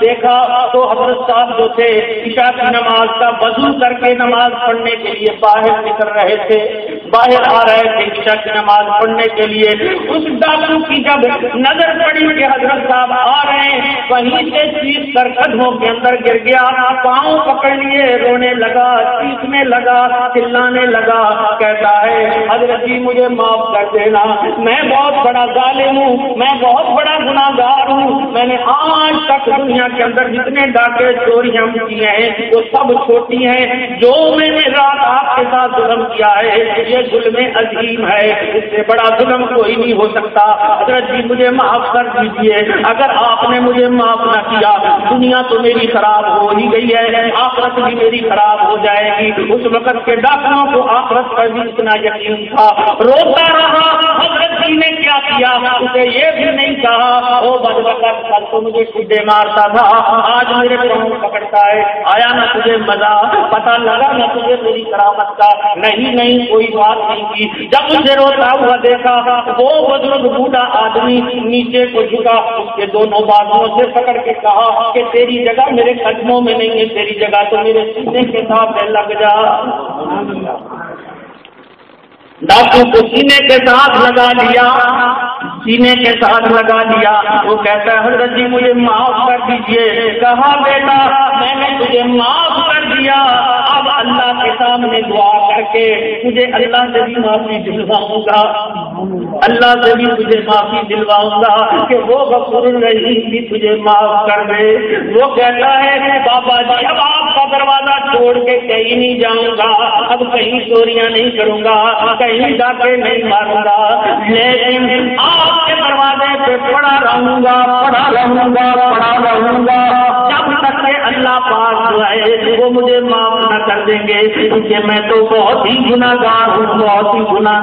S1: دیکھا تو حضرت صاحب جو تھے عشاء کی نماز کا وضو کر کے نماز پڑھنے کے لیے باہر نکل رہے تھے، باہر آ رہے تھے عشاء کی نماز پڑھنے کے لیے۔ اس ڈاکو کی جب نظر پڑی کہ حضرت صاحب آ رہے ہیں، وہیں سے چیخ کر قدموں کے اندر گر گیا، پاؤں پکڑ لیے، رونے لگا، چیخنے لگا، چلانے لگا، کہتا ہے حضرت جی مجھے معاف کر دینا، میں بہت بڑا ظالم ہوں، میں بہت بڑا گناہ گار ہوں، میں نے آج تک دنیا کے اندر جتنے ڈاکے چوریاں کیے ہیں وہ سب چھوٹی ہیں، جو میں نے رات آپ کے ساتھ ظلم کیا ہے یہ ظلم عظیم ہے، اس سے بڑا ظلم کوئی نہیں ہو سکتا، حضرت جی مجھے معاف کر دیجیے، اگر آپ نے مجھے معاف نہ کیا دنیا تو میری خراب ہو ہی گئی ہے، آخرت بھی میری خراب ہو جائے گی۔ اس وقت کے ڈاکوؤں کو آخرت پر بھی اتنا یقین تھا، روتا رہا۔ حضرت جی نے کیا کیا، اسے یہ بھی نہیں کہا او بدبخت کل تو مجھے کھڈے مارتا تھا، آج میرے پاؤں پکڑتا ہے، آیا نہ تجھے مزہ، پتہ لگا نہ تجھے میری کرامت کا، نہیں کوئی بات نہیں کی۔ جب اسے روتا ہوا دیکھا وہ بزرگ بوڑھا آدمی نیچے کو جھکا، اس کے دونوں بازوؤں سے پکڑ کے کہا کہ تیری جگہ میرے قدموں میں نہیں ہے، تیری جگہ تو میرے سینے کے ساتھ لگ جا۔ ڈاکو کو سینے کے ساتھ لگا لیا، سینے کے ساتھ لگا لیا، وہ کہتا ہے حضرت جی مجھے معاف کر دیجئے۔ کہا بیٹا میں نے تجھے معاف کر دیا، اب اللہ کے سامنے دعا کر کے تجھے اللہ سے بھی معافی دلواؤں گا، اللہ سے بھی تجھے معافی دلواؤں گا کہ وہ غفور الرحیم بھی تجھے معاف کر دے۔ وہ کہتا ہے بابا جی اب آپ کا دروازہ چھوڑ کے کہیں نہیں جاؤں گا، اب کہیں چوریاں نہیں کروں گا، کہیں ڈاکے نہیں ماروں گا، لیکن آپ کے دروازے پہ پڑا رہوں گا جب تک کہ اللہ پاک جو ہے وہ مجھے معاف نہ کر دیں گے، کیونکہ میں تو بہت ہی گناہ گار ہوں، اور وہ بھی گناہ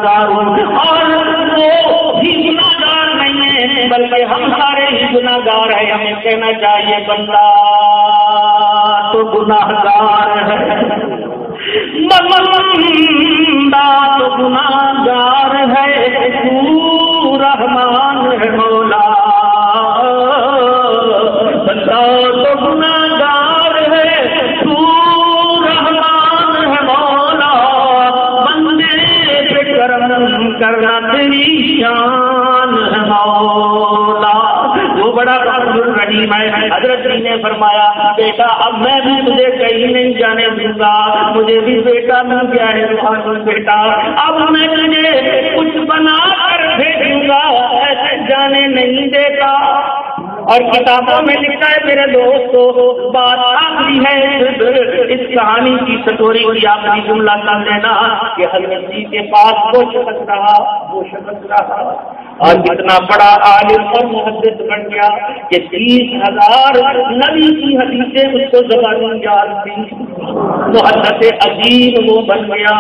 S1: گار نہیں ہے بلکہ ہم سارے ہی گناہ گار ہیں۔ ہمیں کہنا چاہیے بندہ تو گناہ گار ہے، بندہ تو گناہ گار ہے، تو رحمان ہے مولا، بندہ تو گناہ گار ہے، تو رحمان ہے مولا، بندے پہ کرم کرنا تیری شان ہے مولا۔ وہ بڑا غفور رحیم ہے۔ حضرت جی نے فرمایا بیٹا اب میں بھی تجھے کہیں نہیں جانے دوں گا، مجھے بھی بیٹا مل گیا ہے بیٹا، اب میں تجھے کچھ بنا کر بھیجوں گا، ایسے جانے نہیں دیتا۔ اور کتابوں میں لکھا ہے میرے دوستو، بات آخری ہے اس کہانی کی سٹوری کی آخری جملہ کر دینا کہ حضرت جی کے پاس وہ شخص رہا اور کتنا بڑا عالم اور محدث بن گیا کہ 30,000 نبی کی حدیثیں اس کو زبانی یاد تھی، محدث عظیم وہ بن گیا،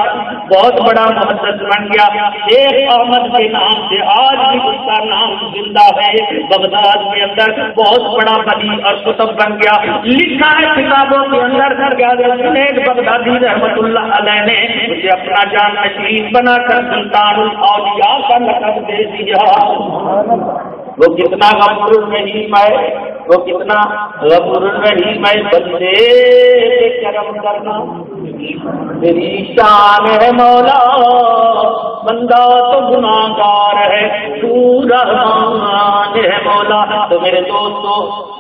S1: بہت بڑا محدث بن گیا۔ شیخ احمد کے نام سے آج بھی اس کا نام زندہ ہے، بغداد کے اندر بہت بڑا ولی اور کتب بن گیا۔ لکھا ہے کتابوں کے اندر جنید بغدادی رحمۃ اللہ علیہ نے اسے اپنا جان نشین بنا کر سلطان الاولیاء کا لقب دے دیا۔ وہ کتنا غفور الرحیم ہے، وہ کتنا غفور الرحیم ہے، بندے پہ کرم کرنا تیری شان ہے مولا، بندہ تو گناہ گار ہے، تو رحمان ہے مولا۔ تو میرے دوستو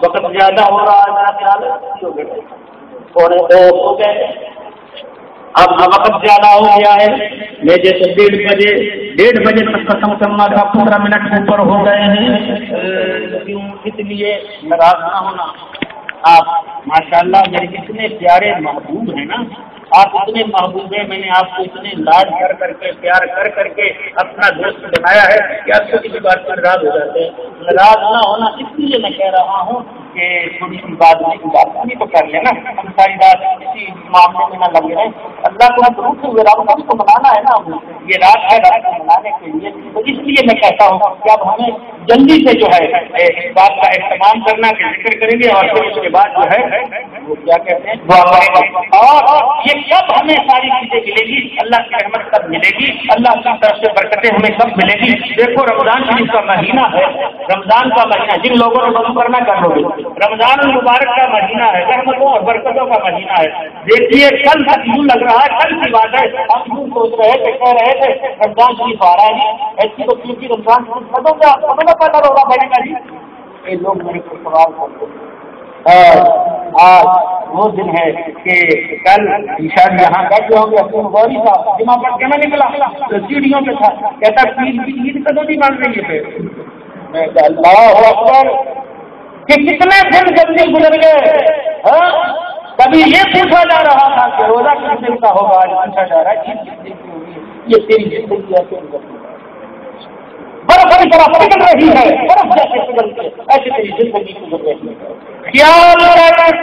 S1: وقت زیادہ ہو رہا ہے، میرا خیال ہے 1:45 ہو گئے، اب وقت زیادہ ہو گیا ہے، میں جیسے 1:30 تک ختم کرنا تھا، 15 منٹ اوپر ہو گئے ہیں، کیوں اس لیے ناراض نہ ہونا۔ آپ ماشاءاللہ میرے اتنے پیارے محبوب ہیں نا، آپ اتنے محبوب ہیں، میں نے آپ کو اتنے لاڈ کر کے پیار کر کے اپنا دوست بنایا ہے کہ آپ کو کسی بات پر ناراض ہو جاتے ہیں۔ ناراض نہ ہونا اس لیے میں کہہ رہا ہوں کہ تھوڑی سی بات نہیں تو کر لیں نا، ہم ساری رات کسی معاملے میں نہ لگے رہے. اللہ کو ہم روح سے رب کو منانا ہے نا، یہ رات ہے رات کو منانے کے لیے. تو اس لیے میں کہتا ہوں کہ اب ہمیں جلدی سے جو ہے اس بات کا اہتمام کرنا کہ ذکر کریں گے اور پھر اس کے بعد جو ہے وہ کیا کہتے ہیں دعا کریں گے. اور یہ کب ہمیں ساری چیزیں ملے گی؟ اللہ کی رحمت کب ملے گی؟ اللہ کی طرف سے برکتیں ہمیں کب ملے گی؟ دیکھو رمضان شریف کا مہینہ ہے، رمضان کا مہینہ جن لوگوں نے وضو کرنا کر لو گے، رمضان المبارک کا مہینہ ہے، رحمتوں اور برکتوں کا مہینہ ہے. دیکھیے کل تک یوں لگ رہا ہے، کل کی بات ہے، ہم یوں سوچ رہے تھے کہہ رہے تھے رمضان شریف آ رہا ہے، ایسی تو کی رمضان شریف کدوں کا پیدا ہوگا بڑے گا جی. یہ لوگ میرے کو سوال کرتے ہیں. آج وہ دن ہے کہ کل شاید یہاں بیٹھے ہوں گے اپنے غوری صاحب جمعہ پڑھ کے میں نکلا تو سیڑھیوں کے ساتھ کہتا عید کدوں نہیں بن رہی ہے. میں کہ اللہ اکبر کہ کتنے دن جلدی گزر گئے. کبھی یہ پوچھا جا رہا تھا کہ روزہ کس دن کا ہوگا، آج پوچھا جا رہا ہے عید کس دن کی ہوگی. یہ تیری زندگی ایسے گزرتی ہے، برف کی طرح پگھل رہی ہے، برف جیسے پگھلتی ہے ایسے تیری زندگی گزر رہی ہے. خیال کر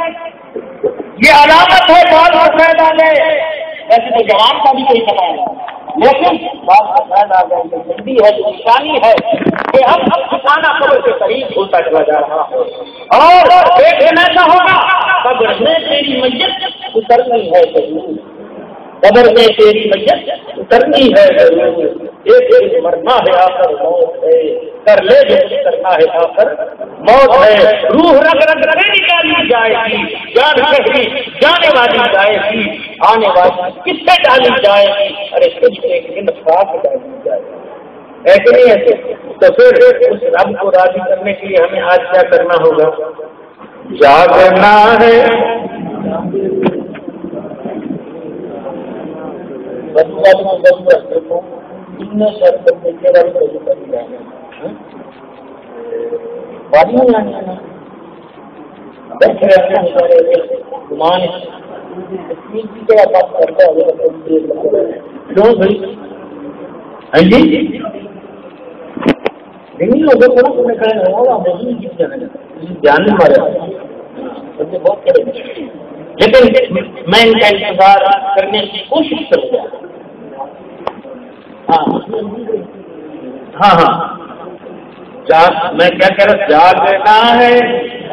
S1: یہ علامت ہے بال سفید آ گئے. ویسے تو جوان کا بھی کوئی پتا ہے، لیکن بال سفید آ گئے یہ جلدی ہے، جو نشانی ہے کہ اب کھانا قبر کے قریب ہوتا چلا جا رہا ہے. اور دیکھنا ایسا ہوگا قبر میں تیری میت اترنی ہے ضرور، قبر میں تیری میت اترنی ہے ضرور. ایک مرنا ہے آخر موت ہے، کر لے جو کرنا ہے آخر موت ہے. روح رگ رگ سے نکالی جائے گی، جان کہیں جانے والی جائے گی، آنے والی کس سے ڈالی جائے گی؟ ارے کچھ ایک دن خاص ڈالی جائے گی. ایسے نہیں ایسے تو پھر اس رب کو راضی کرنے کے لیے ہمیں آج کیا کرنا ہوگا؟ جاگنا ہے. جاننے والے لیکن میں ان کا انتظار کرنے کی کوشش کروں گا. ہاں میں کیا کہہ رہا، جاگنا ہے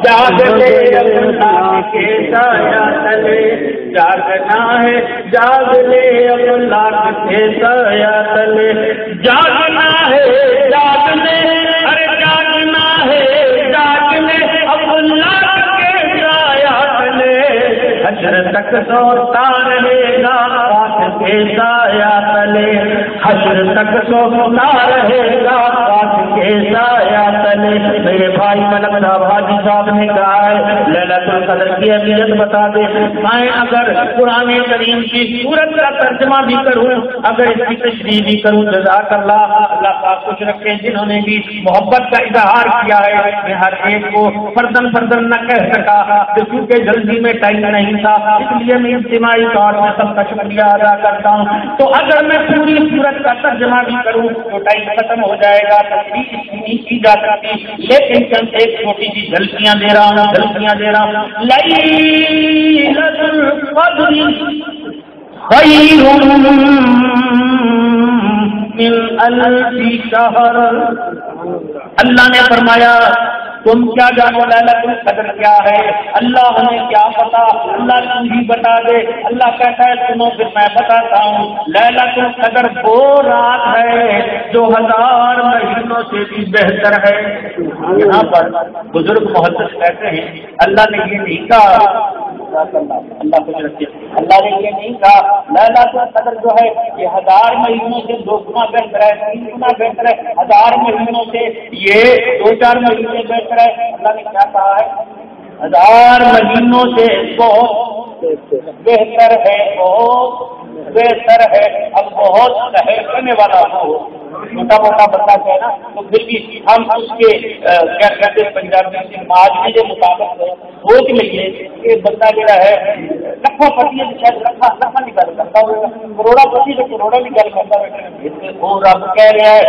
S1: جاگ لے اللہ کے سایہ تلے، جاگنا ہے جاگ لے اللہ کے سایہ تلے، جاگنا ہے جاگ لے، ارے جاگنا ہے جاگ لے اللہ کے سایہ تلے. حشر تک سوتا رہے گا رات کے سایہ تلے، حشر تک سوتا رہے گا رات کے سایہ تلے. میرے بھائی ملک صاحب حاجی صاحب نے کہا ہے لیلۃ القدر کی اہمیت بتا دے. میں اگر قرآن کریم کی سورت کا ترجمہ بھی کروں، اگر اس کی تشریح بھی کروں، جزاک اللہ، اللہ پاک خوش رکھے. جنہوں نے بھی محبت کا اظہار کیا ہے میں ہر ایک کو فردن فردن نہ کہہ سکا کیونکہ جلدی میں ٹائم نہیں تھا، اس لیے میں اجتماعی طور پر سب کا شکریہ ادا کرتا ہوں. تو اگر میں پوری سورت کا ترجمہ بھی کروں تو ٹائم ختم ہو جائے گا، تشریح نہیں کی جا سکتی. لیکن چند ایک چھوٹی سی جھلکیاں دے رہا ہوں. لیلۃ القدر خیر من الف شہر. اللہ نے فرمایا تم کیا جانو لیلۃ القدر کیا ہے؟ اللہ ہمیں کیا پتا، اللہ تم ہی بتا دے. اللہ کہتا ہے سنو پھر میں بتاتا ہوں. لیلۃ القدر وہ رات ہے جو 1000 مہینوں سے بھی بہتر ہے. یہاں پر بزرگ محدث کہتے ہیں اللہ نے یہ نہیں کہا، اللہ کو رکھے، اللہ نے یہ نہیں کہا لیلۃ القدر جو ہے یہ 1000 مہینوں سے 2 گنا بہتر ہے، 3 گنا بہتر ہے، 1000 مہینوں سے یہ 2-4 مہینے بہتر ہے. اللہ نے کیا کہا ہے؟ 1000 مہینوں سے بہت بہتر ہے، بہت
S2: بہتر ہے اب بہت کرنے والا ہو، چھوٹا موٹا بندہ ہے نا تو پھر بھی ہم اس کے کیا کہتے ہیں پنجابی سے معاشرے کے مطابق سوچ لئیے کہ بندہ جڑا ہے لکھوں پتی شاید لکھا کی گل کرتا ہوگا، کروڑا پتی تو کروڑوں کی گل کرتا ہے، وہ رب کہہ رہا ہے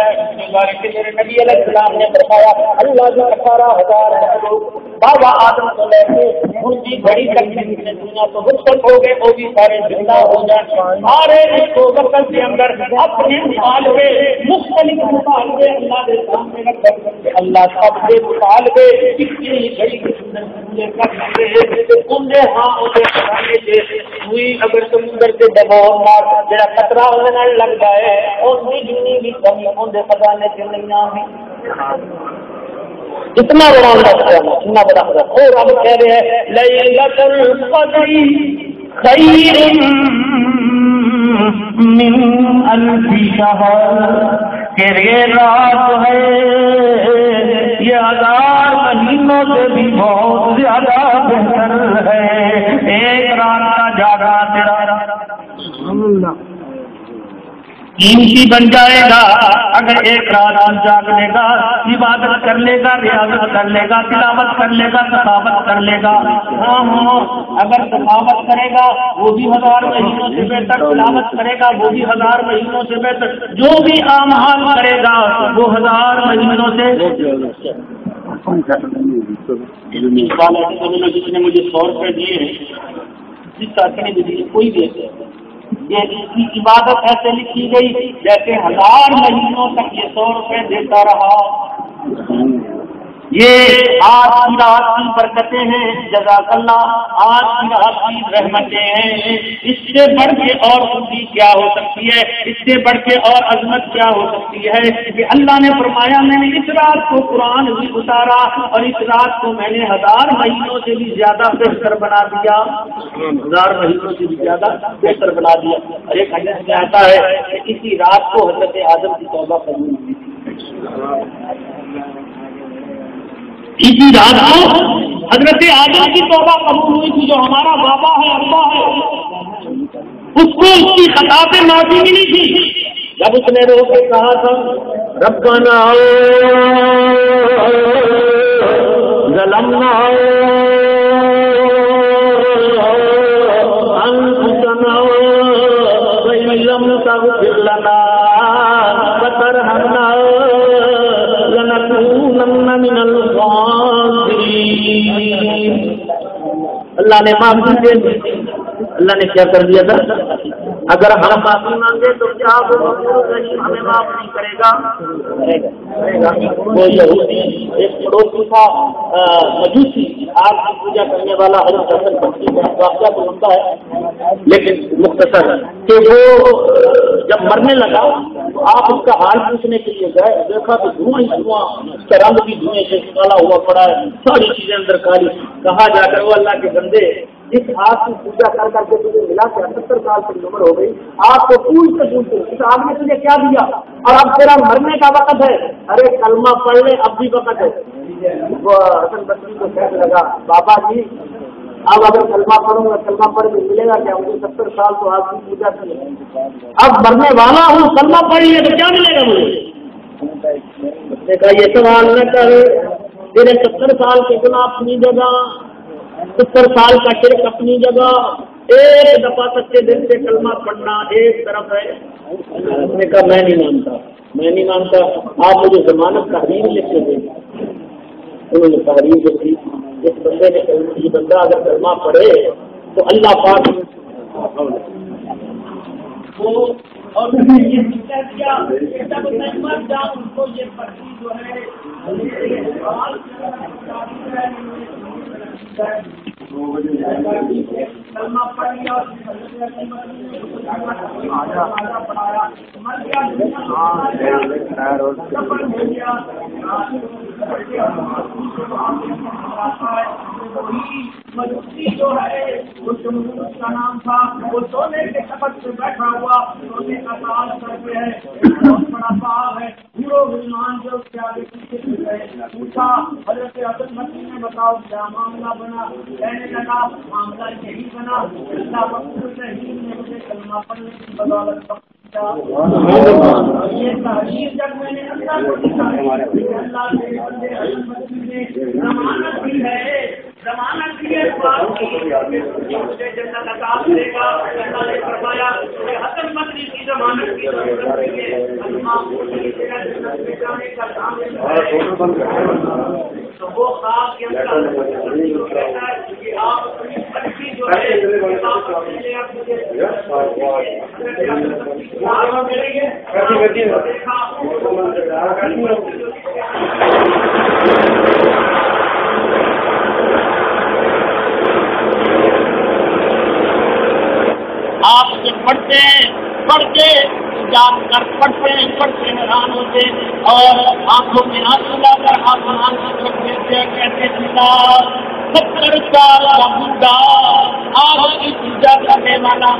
S2: کہ میرے نبی علیہ السلام نے فرمایا اللہ جو 18,000 بابا آدم کو لے کے ان کی بڑی تکلیف میں دنیا تو رخصت ہو گئے، وہ بھی سارے زندہ ہو جائیں، سارے اس کو وقت کے اندر اپنے مطالبے مختلف مطالبے اللہ کے سامنے رکھ کر اللہ سب کے مطالبے کتنی بڑی ہوئی اگر سمندر سے دباؤ مار جڑا خطرہ ہونے لگ جائے اور جنی بھی کمی ہونے خزانے سے نہیں آئی اتنا بڑا اتنا بڑا اور ہم کہہ رہے ہیں لیلۃ القدر خیر من الف شہر کہ یہ رات ہے یہ 1000 مہینوں سے بھی بہت زیادہ بہتر ہے، ایک رات کا جاگا تیرا قیمتی بن جائے گا اگر ایک رات جاگ لے گا، عبادت کر لے گا، ریاضت کر لے گا، تلاوت کر لے گا، ثقافت کر لے گا، اگر ثقافت کرے گا وہ بھی 1000 مہینوں سے بہتر، تلاوت کرے گا وہ بھی 1000 مہینوں سے بہتر، جو بھی اعمال کرے گا وہ 1000 مہینوں سے جس نے مجھے 100 روپے دیے جس کا کوئی بھی یہ اس کی عبادت ایسے لکھی گئی جیسے 1000 مہینوں تک یہ 100 روپے دیتا رہا۔ یہ آج کی رات کی برکتیں ہیں، جزاک اللہ، آج کی رات کی رحمتیں ہیں، اس سے بڑھ کے اور خوشی کیا ہو سکتی ہے، اس سے بڑھ کے اور عظمت کیا ہو سکتی ہے کہ اللہ نے فرمایا میں نے اس رات کو قرآن بھی اتارا اور اس رات کو میں نے 1000 مہینوں سے بھی زیادہ بہتر بنا دیا، 1000 مہینوں سے بھی زیادہ بہتر بنا دیا۔ اور ایک حدیث میں آتا ہے کہ اسی رات کو حضرت آدم کی توبہ قبول ہوئی تھی، اسی رات کو حضرت آدم کی توبہ قبول ہوئی تھی، جو ہمارا بابا ہے، ابا ہے، اس کو اس کی خطا پہ معافی ملی تھی جب اس نے رو کے کہا تھا ربنا ظلمنا انفسنا وان لم تغفر لنا وترحمنا لنكونن من الخاسرين۔ اللہ نے معافی دے دی، اللہ نے کیا کر دیا تھا، اگر ہم معافی مانگے تو کیا وہ ہمیں معاف نہیں کرے گا؟ وہ یہودی ایک پڑوسی تھا مجوسی، آگ کی پوجا کرنے والا حضرت حسن بصری کا واقعہ تو لمبا ہے لیکن مختصر کہ وہ جب مرنے لگا تو آپ اس کا حال پوچھنے کے لیے گئے، دیکھا تو دھواں ہی دھواں، اس کا رنگ بھی دھوئیں سے کالا ہوا پڑا ہے، ساری چیزیں اندر کالی۔ کہا جا کر وہ اللہ کے بندے جس آگ کی پوجا کر کر کے تجھے ملا کے 78 سال کی عمر ہو گئی، آپ کو پوچھتے پوچھتے اس آگ نے تجھے کیا دیا اور اب تیرا مرنے کا وقت ہے، ارے کلمہ پڑھ لے اب بھی وقت ہے۔ وہ حسن بصری کو کہنے لگا بابا جی اب اگر کلمہ پڑھوں گا کلمہ پڑھ کے ملے گا کیا؟ مجھے 70 سال تو آگ کی پوجا کی ہے، اب مرنے والا ہوں، کلمہ پڑھ لیا تو کیا ملے گا مجھے؟ اس نے کہا یہ سوال نہ کر، تیرے 70 سال کے گناہ اپنی جگہ، 70 سال کا شرک اپنی جگہ، ایک دفعہ سچے دل سے کلمہ پڑھنا ایک طرف ہے۔ اس نے کہا میں نہیں مانتا، آپ مجھے ضمانت تحریر لکھ کے دیں۔ انہوں نے تحریر لکھی، اس بندے نے یہ بندہ اگر کلمہ پڑھے تو اللہ پاک اور یہ کیا جب میں مر جاؤں تو یہ پرچی جو ہے کلمہ پڑھ لیا مجوسی جو ہے وہ جمہور کا نام تھا، وہ سونے کے سبق سے بیٹھا ہوا، سونے کا تاج کر کے ہے، بہت بڑا باغ ہے،
S3: جو کیا پوچھا حضرت عبد مسیح نے بتاؤ کیا معاملہ بنا، کہنے لگا معاملہ یہی بنا اللہ رسول رحیم نے مجھے کلمہ پڑھنے کی بدولت یہ تحریر جب میں نے اللہ کو اللہ کے بندے عبد مسیح نے ضمانت دی ہے، ضمانت دی ہے مجھے جنت عطا کرے گا۔ اللہ نے فرمایا کہ حسن مدنی کی ضمانت کی ضرورت ہے، جانے کا کام تو وہ خواب کے اندر آپ جو
S2: آپ سے پڑھتے جان کر پڑھتے حیران ہوتے اور آنکھوں میں آنسو لا کر آسمان کو چھوڑتے تھے، کہتے تھا 70 سال کا بوڑھا آج کی پوجا کرنے والا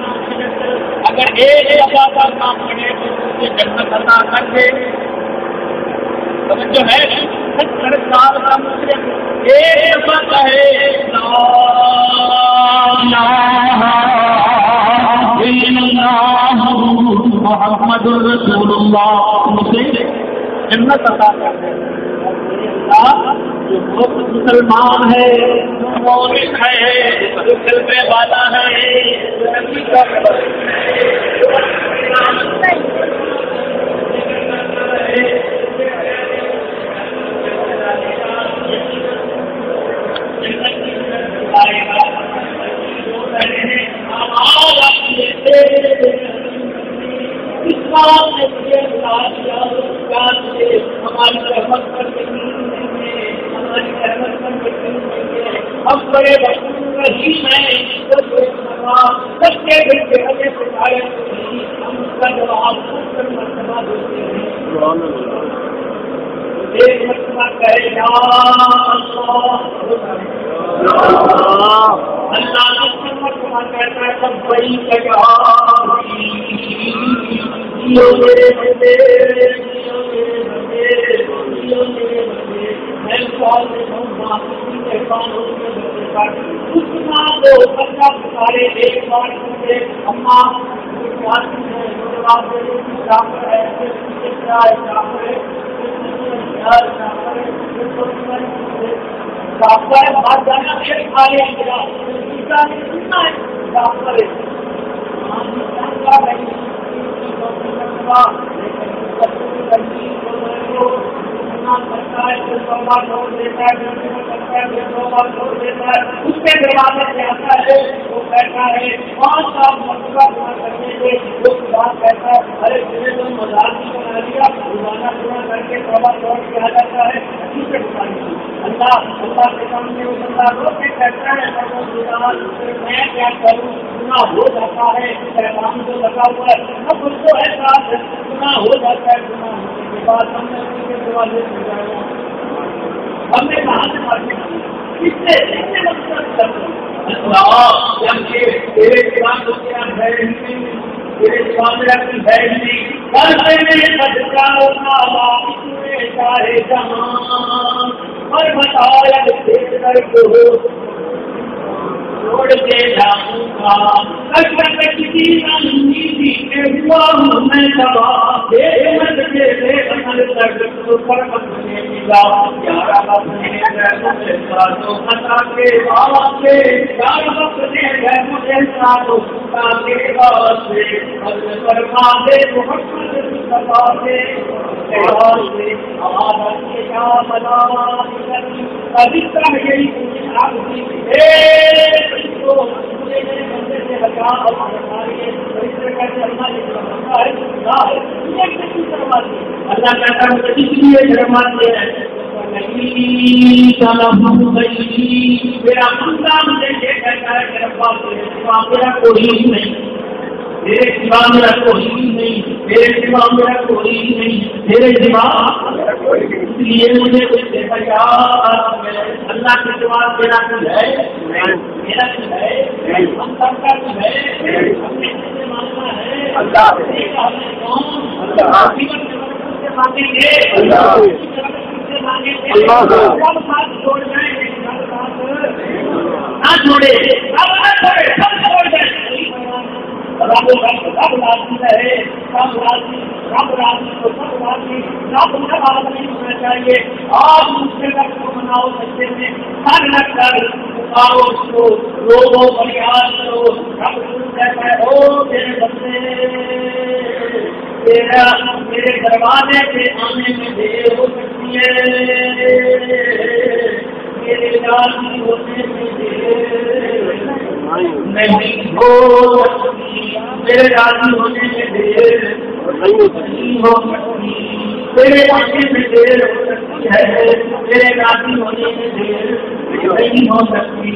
S2: اگر ایک دفعہ کا کام کرے تو اسے جنت عطا کر دے۔ جو ہے 70 سال کا مسلم ایک دفعہ کہے لا محمد رسول اللہ، مجھے جنت عطا کر دے۔ جو مسلمان ہے، جو مومن ہے، جو کلمے والا ہے، نبی کا ہماری رحمت پر ہم بڑے رحیم ہیں، سب کے بڑے ہمیں ستارے ہم اس کا جواب مرتبہ دیتے ہیں۔ ایک مرتبہ کہے یا اللہ نے مرتبہ کہتا ہے سب بڑی سارے ایک بار اماں بات جانا کھا اس کے دروازے سے آتا ہے، وہ کہتا ہے 5 سال مرتبہ پورا کرنے سے وہ بات کہتا ہے ارے تمہیں تو مزاج بھی بنا دیا، روزانہ پورا کر کے توبہ توڑ کے آ جاتا ہے۔ اللہ کے سامنے وہ بندہ رو کے کہتا ہے میں کیا کروں، گناہ ہو جاتا ہے، پیغام کو لگا ہوا ہے، اب اس کو احساس گناہ ہو جاتا ہے، گناہ ہونے کے بعد ہم نے اس کے دروازے سے جانا، ہم نے کہاں سے مارنے اس سے تیرے خلاف تو کیا ہے نہیں، تیرے خلاف میرا کوئی ہے نہیں، کل سے میرے صدقہ سارے جہاں اور بتایا دیکھ کر کو چھوڑ کے جاؤں گا، اگر میں کسی نامیدی کے ہوا ہوں میں تباہ، مت کے عمل تک پر اپنے ملا یارا اپنے مجھے ساتھوں خطا کے واسطے، یارا اپنے مجھے ساتھوں خطا کے واسطے، حضرت فرما دے محمد مصطفیٰ سے واسطے ہمارا کیا بنا ابھی طرح یہی آپ کی اللہ کہتا ہے مجھے اس لیے شرماتے ہیں میرا بندہ مجھے یہ کہتا ہے کہ ربا میرا کوئی نہیں، میرے سوا میرا کوئی نہیں، میرے سوا میرا کوئی نہیں، میرے سوا اس لیے مجھے کچھ دیکھا اللہ کے سوا میرا کوئی ہے، میرا کوئی ہے، ہم سب کا کوئی ہے، ہم نے ماننا ہے اللہ
S3: مانگیں گے چھوڑ جائیں گے نہ چھوڑے سب چھوڑ جائیں رب راضی رہے سب راضی تو سب راضی رب نہیں ہونا چاہیے اور دوسرے رب کو مناؤ بچے میں ہر رکھ کر پکارو اس کو لوگوں فریاد کرو رب کہتا ہے او میرے بندے میرے دروازے پہ آنے میں دیر ہو سکتی ہے میرے راضی ہونے میں دیر نہیں ہو سکتی میرے راضی ہونے میں دیر نہیں ہو سکتی میرے آنے میں دیر ہو سکتی ہے میرے راضی ہونے میں دیر نہیں ہو سکتی